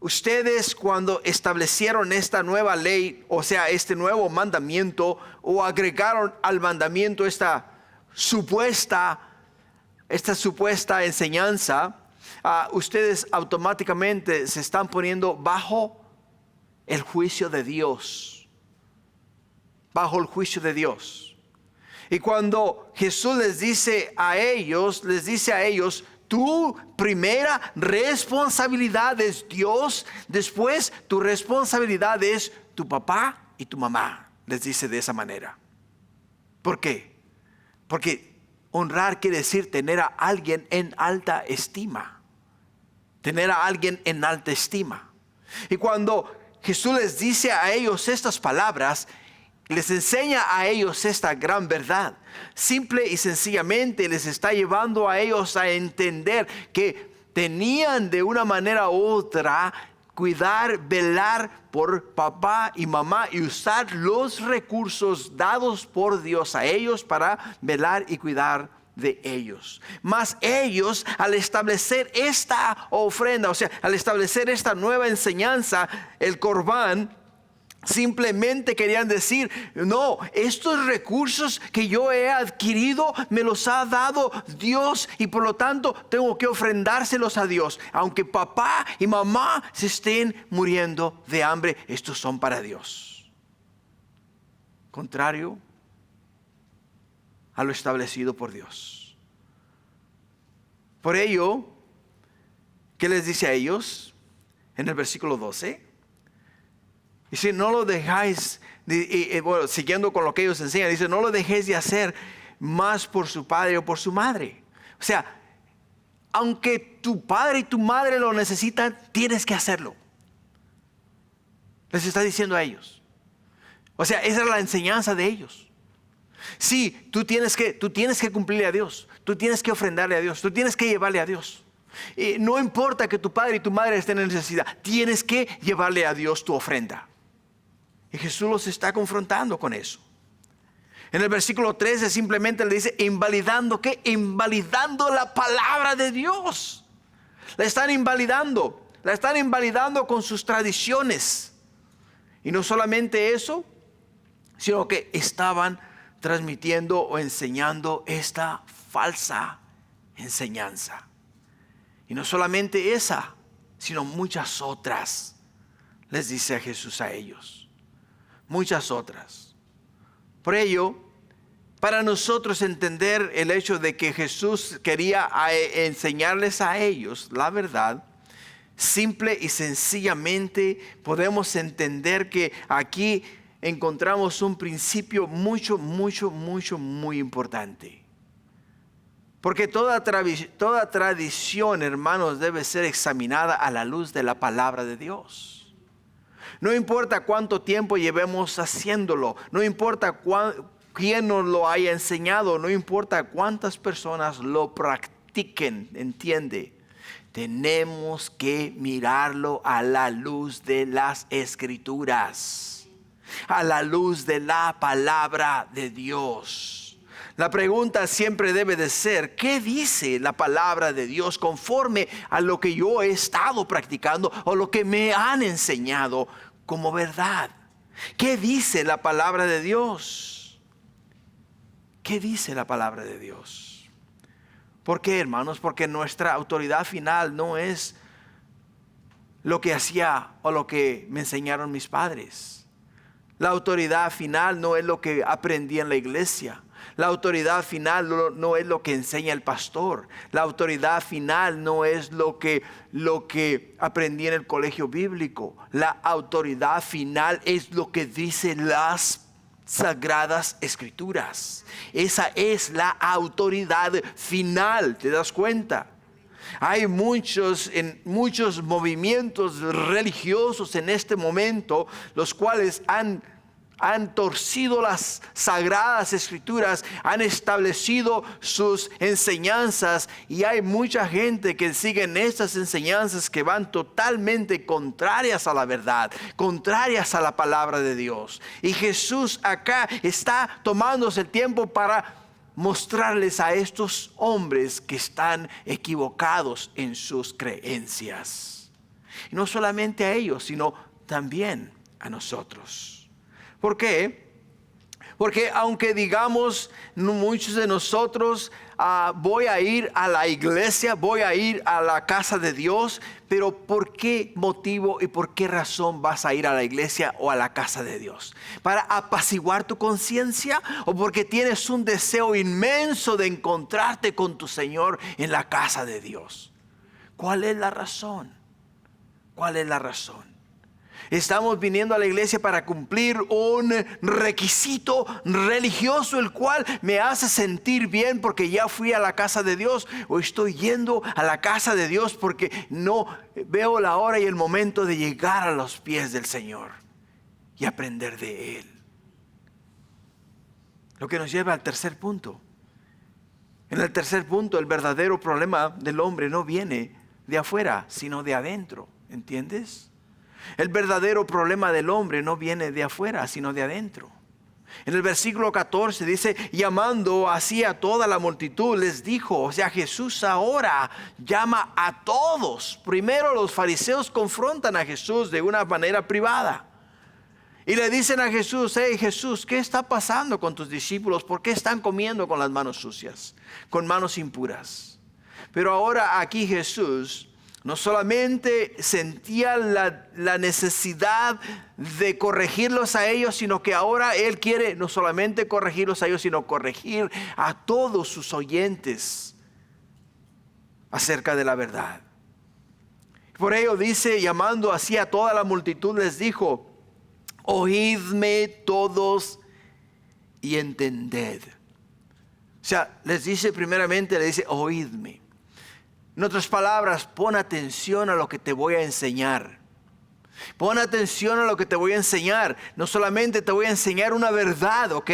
ustedes, cuando establecieron esta nueva ley, o sea, este nuevo mandamiento, o agregaron al mandamiento esta supuesta enseñanza, ustedes automáticamente se están poniendo bajo el juicio de Dios. Bajo el juicio de Dios. Y cuando Jesús les dice a ellos, tu primera responsabilidad es Dios, después tu responsabilidad es tu papá y tu mamá. Les dice de esa manera. ¿Por qué? Porque honrar quiere decir tener a alguien en alta estima. Tener a alguien en alta estima. Y cuando Jesús les dice a ellos estas palabras, les enseña a ellos esta gran verdad. Simple y sencillamente les está llevando a ellos a entender que tenían de una manera u otra cuidar, velar por papá y mamá y usar los recursos dados por Dios a ellos para velar y cuidar de ellos. Mas ellos, al establecer esta ofrenda, o sea, al establecer esta nueva enseñanza, el Corbán, simplemente querían decir: no, estos recursos que yo he adquirido me los ha dado Dios, y por lo tanto tengo que ofrendárselos a Dios. Aunque papá y mamá se estén muriendo de hambre, estos son para Dios. Contrario a lo establecido por Dios. Por ello, ¿qué les dice a ellos en el versículo 12? Dice: no lo dejáis, bueno, siguiendo con lo que ellos enseñan, dice: no lo dejéis de hacer más por su padre o por su madre. O sea, aunque tu padre y tu madre lo necesitan, tienes que hacerlo. Les está diciendo a ellos. O sea, esa es la enseñanza de ellos. Sí, tú tienes que cumplirle a Dios. Tú tienes que ofrendarle a Dios. Tú tienes que llevarle a Dios. No importa que tu padre y tu madre estén en necesidad, tienes que llevarle a Dios tu ofrenda. Y Jesús los está confrontando con eso. En el versículo 13 simplemente le dice: invalidando, ¿qué? Invalidando la palabra de Dios. La están invalidando con sus tradiciones. Y no solamente eso, sino que estaban transmitiendo o enseñando esta falsa enseñanza. Y no solamente esa, sino muchas otras, les dice a Jesús a ellos. Muchas otras. Por ello, para nosotros entender el hecho de que Jesús quería enseñarles a ellos la verdad, simple y sencillamente podemos entender que aquí encontramos un principio muy importante. Porque toda tradición, hermanos, debe ser examinada a la luz de la palabra de Dios. No importa cuánto tiempo llevemos haciéndolo, no importa quién nos lo haya enseñado, no importa cuántas personas lo practiquen, ¿entiende? Tenemos que mirarlo a la luz de las Escrituras, a la luz de la palabra de Dios. La pregunta siempre debe de ser: ¿qué dice la palabra de Dios conforme a lo que yo he estado practicando o lo que me han enseñado como verdad? ¿Qué dice la palabra de Dios? ¿Qué dice la palabra de Dios? ¿Por qué, hermanos? Porque nuestra autoridad final no es lo que hacía o lo que me enseñaron mis padres. La autoridad final no es lo que aprendí en la iglesia. La autoridad final no es lo que enseña el pastor. La autoridad final no es lo que aprendí en el colegio bíblico. La autoridad final es lo que dicen las Sagradas Escrituras. Esa es la autoridad final. ¿Te das cuenta? Hay muchos movimientos religiosos en este momento, los cuales han torcido las Sagradas Escrituras, han establecido sus enseñanzas, y hay mucha gente que sigue estas enseñanzas que van totalmente contrarias a la verdad, contrarias a la palabra de Dios. Y Jesús acá está tomándose el tiempo para mostrarles a estos hombres que están equivocados en sus creencias. Y no solamente a ellos, sino también a nosotros. ¿Por qué? Porque aunque digamos muchos de nosotros, voy a ir a la iglesia, voy a ir a la casa de Dios, pero ¿por qué motivo y por qué razón vas a ir a la iglesia o a la casa de Dios? ¿Para apaciguar tu conciencia o porque tienes un deseo inmenso de encontrarte con tu Señor en la casa de Dios? ¿Cuál es la razón? ¿Cuál es la razón? Estamos viniendo a la iglesia para cumplir un requisito religioso, el cual me hace sentir bien porque ya fui a la casa de Dios, o estoy yendo a la casa de Dios porque no veo la hora y el momento de llegar a los pies del Señor y aprender de Él. Lo que nos lleva al tercer punto. En el tercer punto, el verdadero problema del hombre no viene de afuera, sino de adentro. ¿Entiendes? El verdadero problema del hombre no viene de afuera, sino de adentro. En el versículo 14 dice, llamando así a toda la multitud, les dijo, o sea, Jesús ahora llama a todos. Primero los fariseos confrontan a Jesús de una manera privada. Y le dicen a Jesús, hey Jesús, ¿qué está pasando con tus discípulos? ¿Por qué están comiendo con las manos sucias, con manos impuras? Pero ahora aquí Jesús no solamente sentía la necesidad de corregirlos a ellos, sino que ahora Él quiere no solamente corregirlos a ellos, sino corregir a todos sus oyentes acerca de la verdad. Por ello dice, llamando así a toda la multitud, les dijo, oídme todos y entended. O sea, les dice primeramente, le dice, oídme. En otras palabras, pon atención a lo que te voy a enseñar. Pon atención a lo que te voy a enseñar. No solamente te voy a enseñar una verdad, ¿ok?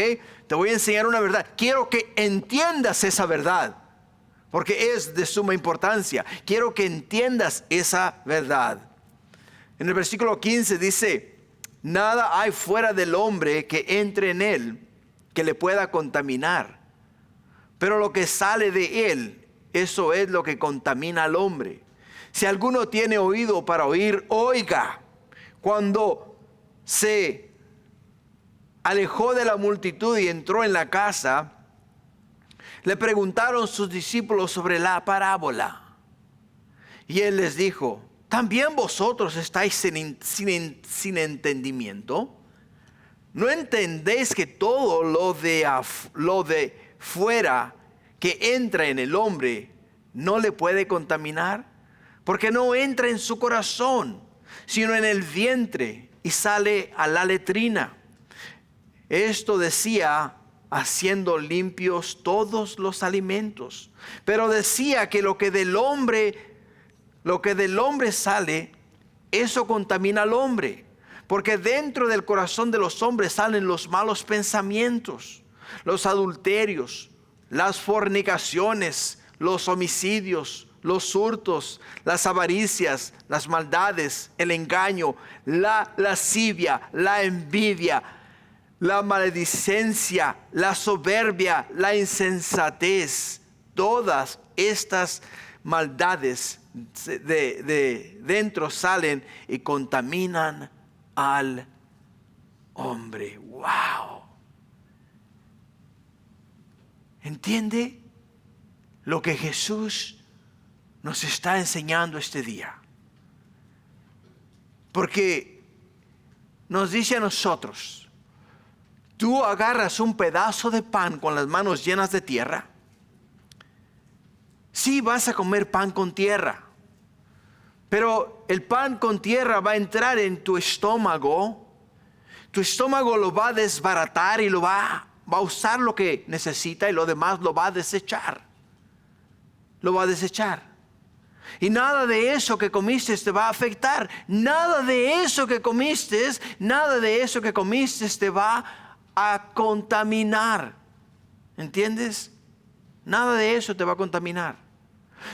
Te voy a enseñar una verdad. Quiero que entiendas esa verdad, porque es de suma importancia. Quiero que entiendas esa verdad. En el versículo 15 dice, nada hay fuera del hombre que entre en él, que le pueda contaminar. Pero lo que sale de él, eso es lo que contamina al hombre. Si alguno tiene oído para oír, oiga. Cuando se alejó de la multitud y entró en la casa, le preguntaron sus discípulos sobre la parábola. Y él les dijo, ¿también vosotros estáis sin entendimiento? ¿No entendéis que todo lo de fuera que entra en el hombre no le puede contaminar? Porque no entra en su corazón, sino en el vientre y sale a la letrina. Esto decía haciendo limpios todos los alimentos. Pero decía que lo que del hombre sale, eso contamina al hombre. Porque dentro del corazón de los hombres salen los malos pensamientos, los adulterios, las fornicaciones, los homicidios, los hurtos, las avaricias, las maldades, el engaño, la lascivia, la envidia, la maledicencia, la soberbia, la insensatez. Todas estas maldades de dentro salen y contaminan al hombre. ¡Wow! ¿Entiende lo que Jesús nos está enseñando este día? Porque nos dice a nosotros, tú agarras un pedazo de pan con las manos llenas de tierra. Sí, vas a comer pan con tierra, pero el pan con tierra va a entrar en tu estómago. Tu estómago lo va a desbaratar y lo va a usar lo que necesita y lo demás lo va a desechar. Lo va a desechar. Y nada de eso que comiste te va a afectar. Nada de eso que comiste te va a contaminar. ¿Entiendes? Nada de eso te va a contaminar.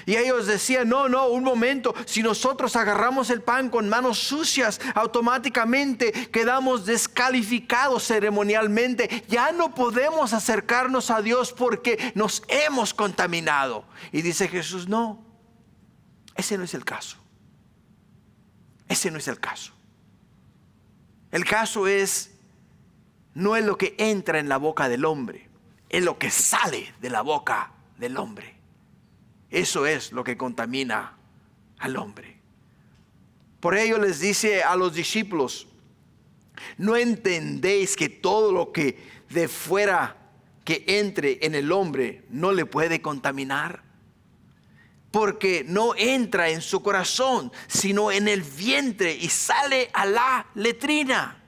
Y ellos decían, no, un momento, si nosotros agarramos el pan con manos sucias, automáticamente quedamos descalificados ceremonialmente. Ya no podemos acercarnos a Dios porque nos hemos contaminado. Y dice Jesús, no, ese no es el caso. Ese no es el caso. El caso no es lo que entra en la boca del hombre, es lo que sale de la boca del hombre. Eso es lo que contamina al hombre. Por ello les dice a los discípulos, ¿no entendéis que todo lo que de fuera que entre en el hombre no le puede contaminar? Porque no entra en su corazón, sino en el vientre y sale a la letrina.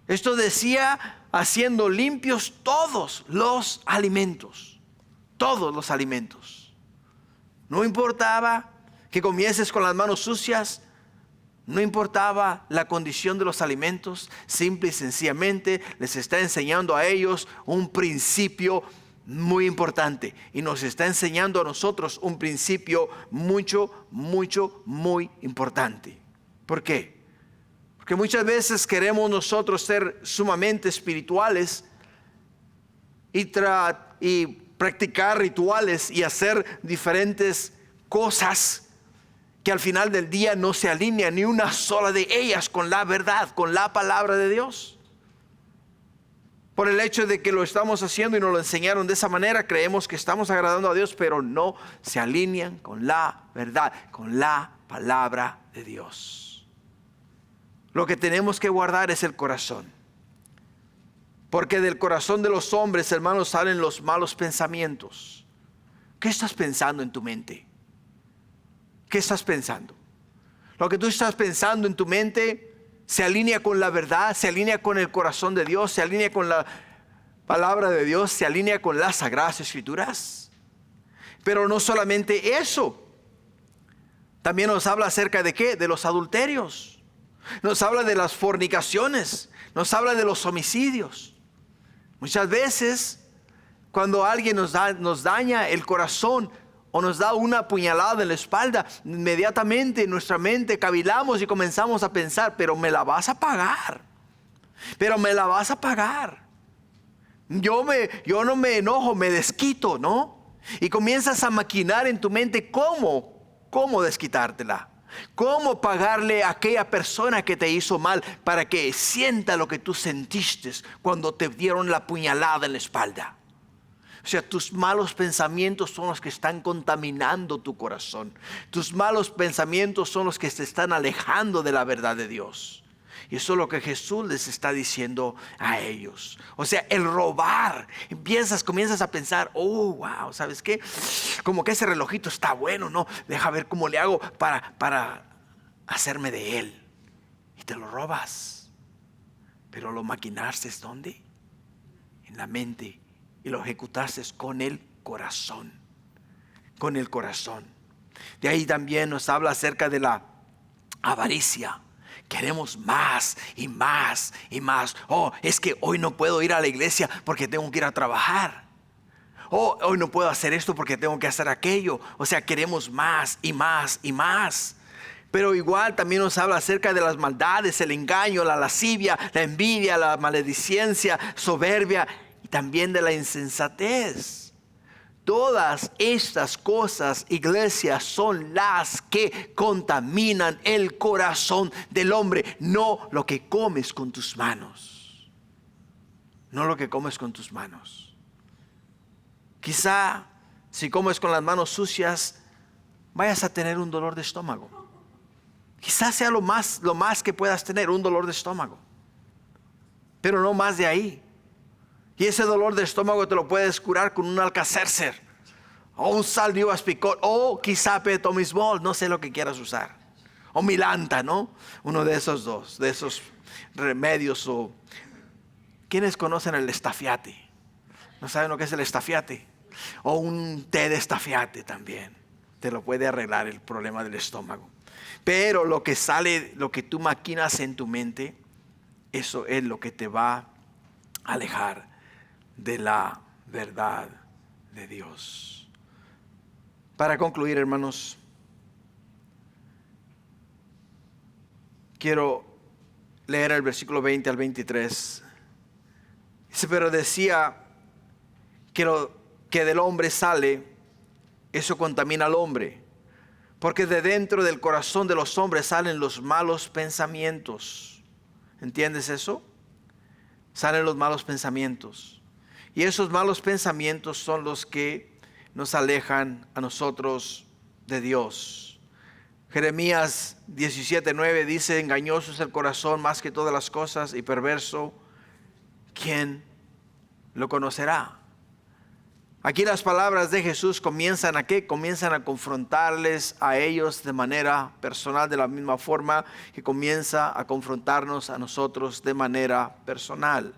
Esto decía haciendo limpios todos los alimentos. Todos los alimentos. No importaba que comieses con las manos sucias. No importaba la condición de los alimentos. Simple y sencillamente les está enseñando a ellos un principio muy importante. Y nos está enseñando a nosotros un principio muy importante. ¿Por qué? Porque muchas veces queremos nosotros ser sumamente espirituales y practicar rituales y hacer diferentes cosas que al final del día no se alinea ni una sola de ellas con la verdad, con la palabra de Dios. Por el hecho de que lo estamos haciendo y nos lo enseñaron de esa manera, creemos que estamos agradando a Dios, pero no se alinean con la verdad, con la palabra de Dios. Lo que tenemos que guardar es el corazón. Porque del corazón de los hombres, hermanos, salen los malos pensamientos. ¿Qué estás pensando en tu mente? ¿Qué estás pensando? Lo que tú estás pensando en tu mente se alinea con la verdad, se alinea con el corazón de Dios, se alinea con la palabra de Dios, se alinea con las sagradas escrituras. Pero no solamente eso. También nos habla acerca de ¿qué? De los adulterios. Nos habla de las fornicaciones. Nos habla de los homicidios. Muchas veces, cuando alguien nos daña el corazón o nos da una puñalada en la espalda, inmediatamente en nuestra mente cavilamos y comenzamos a pensar, pero me la vas a pagar. Pero me la vas a pagar. Yo no me enojo, me desquito, ¿no? Y comienzas a maquinar en tu mente cómo desquitártela. ¿Cómo pagarle a aquella persona que te hizo mal para que sienta lo que tú sentiste cuando te dieron la puñalada en la espalda? O sea, tus malos pensamientos son los que están contaminando tu corazón. Tus malos pensamientos son los que te están alejando de la verdad de Dios. Y eso es lo que Jesús les está diciendo a ellos. O sea, el robar. Comienzas a pensar, oh, wow, ¿sabes qué? Como que ese relojito está bueno, ¿no? Deja ver cómo le hago para hacerme de él. Y te lo robas. Pero lo maquinaste, ¿dónde? En la mente. Y lo ejecutaste con el corazón. Con el corazón. De ahí también nos habla acerca de la avaricia. Queremos más y más y más. Oh, es que hoy no puedo ir a la iglesia porque tengo que ir a trabajar. Oh, hoy no puedo hacer esto porque tengo que hacer aquello. O sea, queremos más y más y más. Pero igual también nos habla acerca de las maldades, el engaño, la lascivia, la envidia, la maledicencia, soberbia y también de la insensatez. Todas estas cosas, iglesia, son las que contaminan el corazón del hombre. No lo que comes con tus manos. No lo que comes con tus manos. Quizá si comes con las manos sucias, vayas a tener un dolor de estómago. Quizá sea lo más que puedas tener, un dolor de estómago. Pero no más de ahí. Y ese dolor de estómago te lo puedes curar con un Alka-Seltzer o un Sal-Neoaspicol o quizá Pepto-Bismol, no sé lo que quieras usar, o Milanta, ¿no? Uno de esos dos, de esos remedios. O ¿quiénes conocen el estafiate? ¿No saben lo que es el estafiate? O un té de estafiate también te lo puede arreglar el problema del estómago. Pero lo que sale, lo que tú maquinas en tu mente, eso es lo que te va a alejar de la verdad de Dios. Para concluir, hermanos, quiero leer el versículo 20 al 23. Dice, pero decía que del hombre sale, eso contamina al hombre, porque de dentro del corazón de los hombres salen los malos pensamientos. ¿Entiendes eso? Salen los malos pensamientos. Y esos malos pensamientos son los que nos alejan a nosotros de Dios. Jeremías 17:9 dice, engañoso es el corazón más que todas las cosas y perverso, ¿quién lo conocerá? Aquí las palabras de Jesús comienzan a ¿qué? Comienzan a confrontarles a ellos de manera personal, de la misma forma que comienza a confrontarnos a nosotros de manera personal.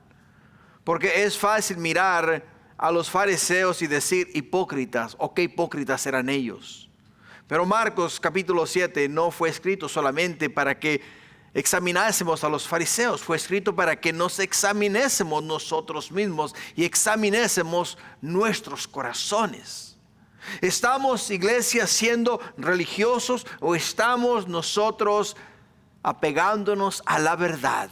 Porque es fácil mirar a los fariseos y decir hipócritas, o qué hipócritas eran ellos. Pero Marcos capítulo 7 no fue escrito solamente para que examinásemos a los fariseos, fue escrito para que nos examinésemos nosotros mismos y examinésemos nuestros corazones. ¿Estamos, iglesia, siendo religiosos o estamos nosotros apegándonos a la verdad.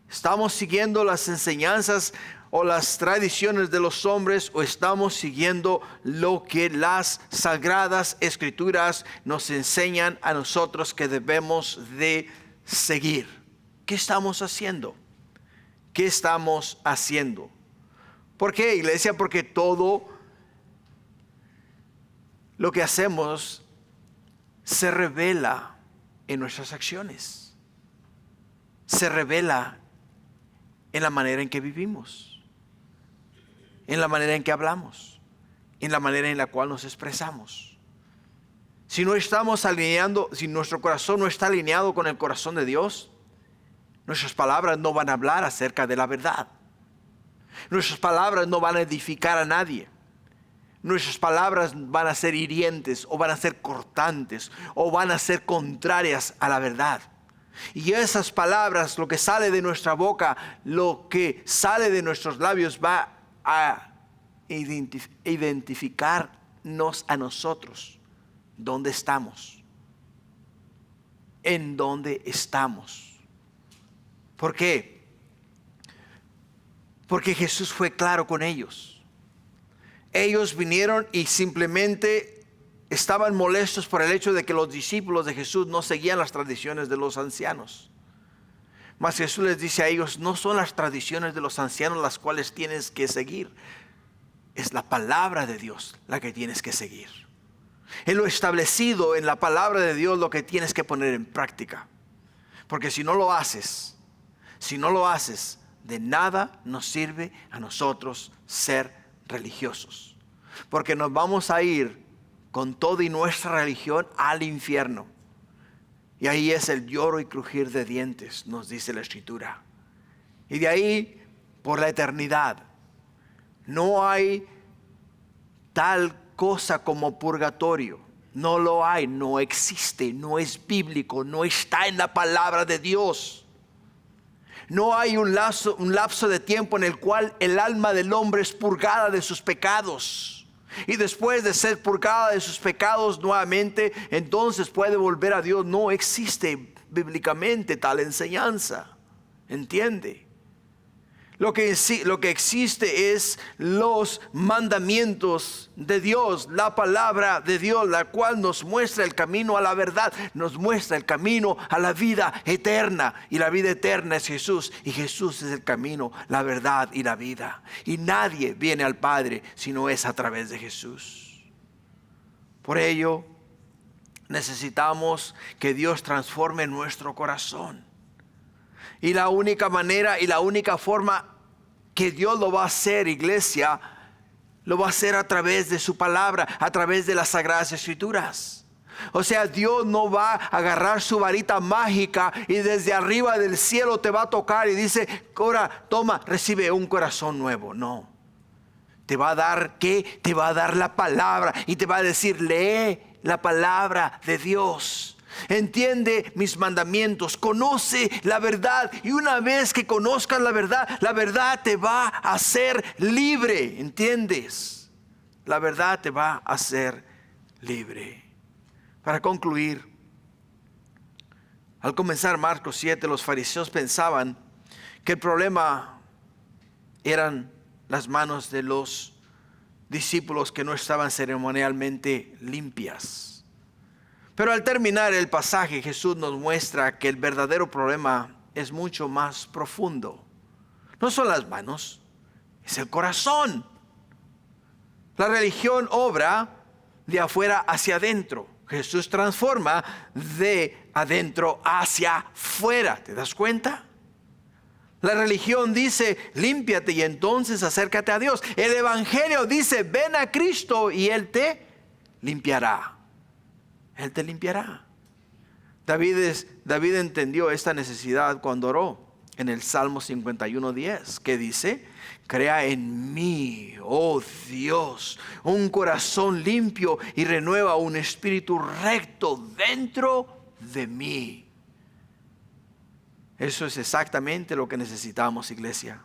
¿Estamos siguiendo las enseñanzas o las tradiciones de los hombres, o estamos siguiendo lo que las sagradas escrituras nos enseñan a nosotros que debemos de seguir? ¿Qué estamos haciendo? ¿Qué estamos haciendo? ¿Por qué, iglesia? Porque todo lo que hacemos se revela en nuestras acciones. Se revela en la manera en que vivimos, en la manera en que hablamos, en la manera en la cual nos expresamos. Si no estamos alineando, si nuestro corazón no está alineado con el corazón de Dios, nuestras palabras no van a hablar acerca de la verdad. Nuestras palabras no van a edificar a nadie. Nuestras palabras van a ser hirientes, o van a ser cortantes, o van a ser contrarias a la verdad. Y esas palabras, lo que sale de nuestra boca, lo que sale de nuestros labios, va a identificarnos a nosotros. ¿Dónde estamos? ¿En dónde estamos? ¿Por qué? Porque Jesús fue claro con ellos. Ellos vinieron y simplemente estaban molestos por el hecho de que los discípulos de Jesús no seguían las tradiciones de los ancianos. Mas Jesús les dice a ellos: no son las tradiciones de los ancianos las cuales tienes que seguir. Es la palabra de Dios la que tienes que seguir. Es lo establecido en la palabra de Dios lo que tienes que poner en práctica. Porque si no lo haces, de nada nos sirve a nosotros ser religiosos. Porque nos vamos a ir con toda y nuestra religión al infierno. Y ahí es el lloro y crujir de dientes, nos dice la Escritura. Y de ahí por la eternidad. No hay tal cosa como purgatorio. No lo hay, no existe, no es bíblico, no está en la palabra de Dios. No hay un lapso de tiempo en el cual el alma del hombre es purgada de sus pecados. Y después de ser purgada de sus pecados nuevamente, entonces puede volver a Dios. No existe bíblicamente tal enseñanza. ¿Entiende? Lo que existe es los mandamientos de Dios, la palabra de Dios, la cual nos muestra el camino a la verdad, nos muestra el camino a la vida eterna. Y la vida eterna es Jesús, y Jesús es el camino, la verdad y la vida. Y nadie viene al Padre si no es a través de Jesús. Por ello, necesitamos que Dios transforme nuestro corazón. Y la única manera y la única forma que Dios lo va a hacer, iglesia, lo va a hacer a través de su palabra, a través de las Sagradas Escrituras. O sea, Dios no va a agarrar su varita mágica y desde arriba del cielo te va a tocar y dice: ahora toma, recibe un corazón nuevo. No. Te va a dar, ¿qué? Te va a dar la palabra y te va a decir: lee la palabra de Dios. Entiende mis mandamientos, conoce la verdad, y una vez que conozcas la verdad te va a hacer libre. ¿Entiendes? La verdad te va a hacer libre. Para concluir, al comenzar Marcos 7, los fariseos pensaban que el problema eran las manos de los discípulos que no estaban ceremonialmente limpias. Pero al terminar el pasaje, Jesús nos muestra que el verdadero problema es mucho más profundo. No son las manos, es el corazón. La religión obra de afuera hacia adentro. Jesús transforma de adentro hacia afuera. ¿Te das cuenta? La religión dice: límpiate y entonces acércate a Dios. El evangelio dice: ven a Cristo y Él te limpiará. Él te limpiará. David entendió esta necesidad cuando oró en el Salmo 51:10, que dice: crea en mí, oh Dios, un corazón limpio y renueva un espíritu recto dentro de mí. Eso es exactamente lo que necesitamos, iglesia.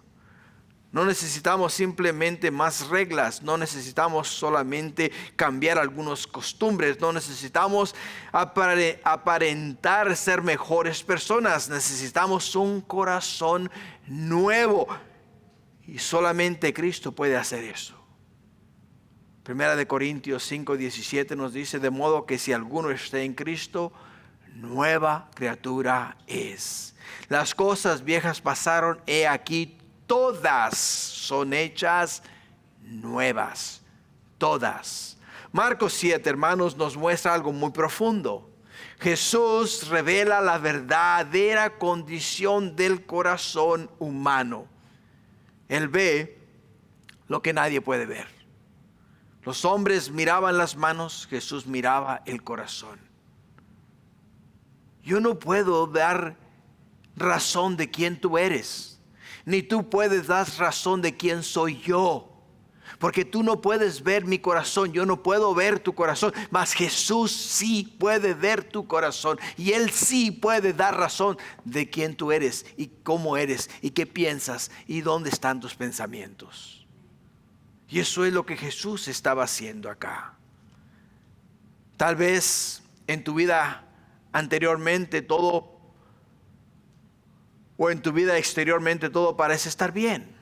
No necesitamos simplemente más reglas, no necesitamos solamente cambiar algunas costumbres, no necesitamos aparentar ser mejores personas, necesitamos un corazón nuevo. Y solamente Cristo puede hacer eso. Primera de Corintios 5:17 nos dice, de modo que si alguno está en Cristo, nueva criatura es. Las cosas viejas pasaron, he aquí, todas son hechas nuevas. Todas. Marcos 7, hermanos, nos muestra algo muy profundo. Jesús revela la verdadera condición del corazón humano. Él ve lo que nadie puede ver. Los hombres miraban las manos, Jesús miraba el corazón. Yo no puedo dar razón de quién tú eres, ni tú puedes dar razón de quién soy yo, porque tú no puedes ver mi corazón, yo no puedo ver tu corazón, mas Jesús sí puede ver tu corazón, y Él sí puede dar razón de quién tú eres, y cómo eres, y qué piensas, y dónde están tus pensamientos. Y eso es lo que Jesús estaba haciendo acá. Tal vez en tu vida anteriormente todo, o en tu vida exteriormente todo parece estar bien.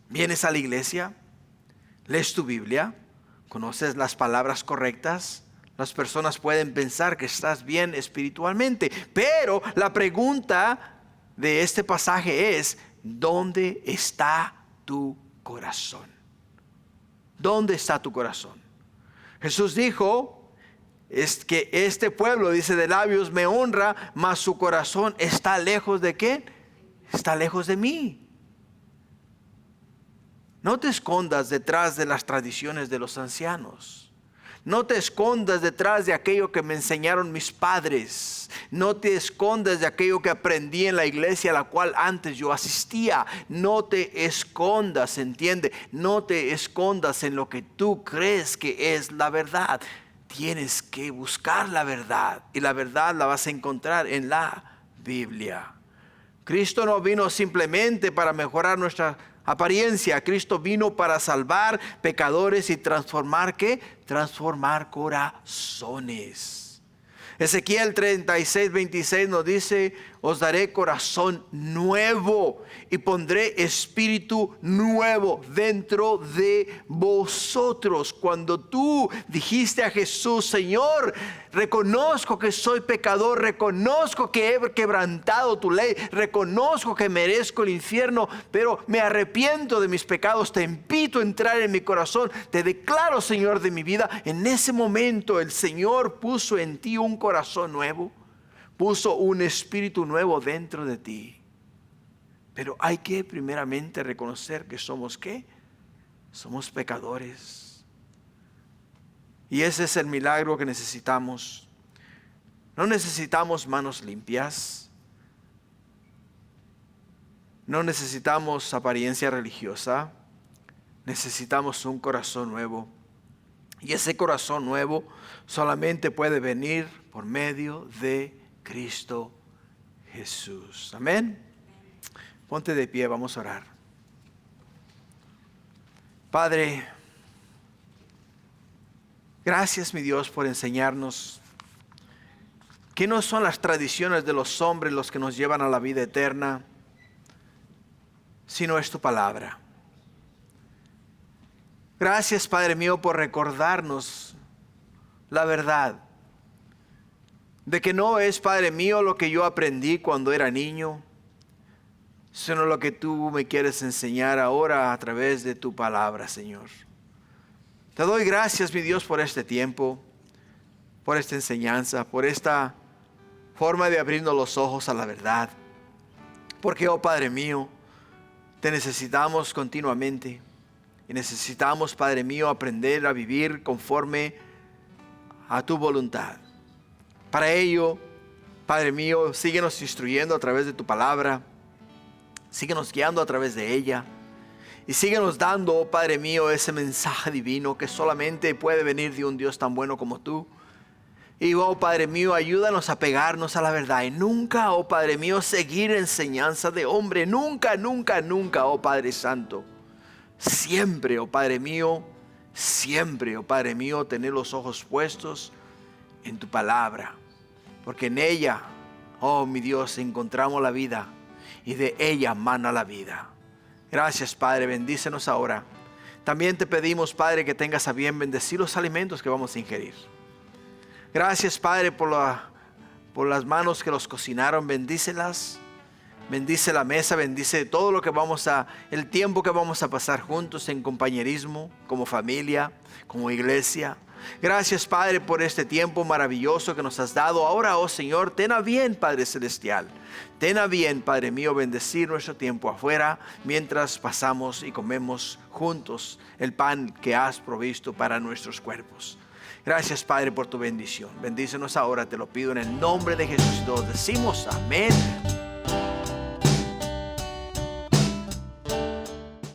Vienes a la iglesia, lees tu Biblia, conoces las palabras correctas, las personas pueden pensar que estás bien espiritualmente, pero la pregunta de este pasaje es, ¿dónde está tu corazón? ¿Dónde está tu corazón? Jesús dijo, es que este pueblo, dice, de labios me honra, mas su corazón está lejos de ¿qué? Está lejos de mí. No te escondas detrás de las tradiciones de los ancianos. No te escondas detrás de aquello que me enseñaron mis padres. No te escondas de aquello que aprendí en la iglesia a la cual antes yo asistía. No te escondas, ¿entiende? No te escondas en lo que tú crees que es la verdad. Tienes que buscar la verdad, y la verdad la vas a encontrar en la Biblia. Cristo no vino simplemente para mejorar nuestra apariencia. Cristo vino para salvar pecadores y transformar ¿qué? Transformar corazones. Ezequiel 36:26 nos dice, os daré corazón nuevo y pondré espíritu nuevo dentro de vosotros. Cuando tú dijiste a Jesús, Señor, reconozco que soy pecador, reconozco que he quebrantado tu ley, reconozco que merezco el infierno, pero me arrepiento de mis pecados, te invito a entrar en mi corazón, te declaro Señor de mi vida. En ese momento el Señor puso en ti un corazón nuevo, puso un espíritu nuevo dentro de ti. Pero hay que primeramente reconocer que somos ¿qué? Somos pecadores. Y ese es el milagro que necesitamos. No necesitamos manos limpias. No necesitamos apariencia religiosa. Necesitamos un corazón nuevo. Y ese corazón nuevo solamente puede venir por medio de Cristo Jesús. Amén. Ponte de pie, vamos a orar. Padre, gracias mi Dios por enseñarnos que no son las tradiciones de los hombres los que nos llevan a la vida eterna, sino es tu palabra. Gracias Padre mío por recordarnos la verdad de que no es, Padre mío, lo que yo aprendí cuando era niño, sino lo que tú me quieres enseñar ahora a través de tu palabra, Señor. Te doy gracias, mi Dios, por este tiempo, por esta enseñanza, por esta forma de abrirnos los ojos a la verdad. Porque, oh Padre mío, te necesitamos continuamente. Y necesitamos, Padre mío, aprender a vivir conforme a tu voluntad. Para ello, Padre mío, síguenos instruyendo a través de tu palabra. Síguenos guiando a través de ella. Y síguenos dando, oh Padre mío, ese mensaje divino que solamente puede venir de un Dios tan bueno como tú. Y oh Padre mío, ayúdanos a pegarnos a la verdad. Y nunca, oh Padre mío, seguir enseñanza de hombre. Nunca, nunca, nunca, oh Padre Santo. Siempre, oh Padre mío, siempre, oh Padre mío, tener los ojos puestos en tu palabra. Porque en ella, oh mi Dios, encontramos la vida. Y de ella mana la vida. Gracias, Padre, bendícenos ahora. También te pedimos, Padre, que tengas a bien bendecir los alimentos que vamos a ingerir. Gracias, Padre, por las manos que los cocinaron. Bendícelas. Bendice la mesa, bendice todo lo que el tiempo que vamos a pasar juntos en compañerismo, como familia, como iglesia. Gracias, Padre, por este tiempo maravilloso que nos has dado. Ahora, oh Señor, ten a bien, Padre Celestial. Ten a bien, Padre mío, bendecir nuestro tiempo afuera mientras pasamos y comemos juntos el pan que has provisto para nuestros cuerpos. Gracias, Padre, por tu bendición. Bendícenos ahora, te lo pido en el nombre de Jesús. Todos decimos amén.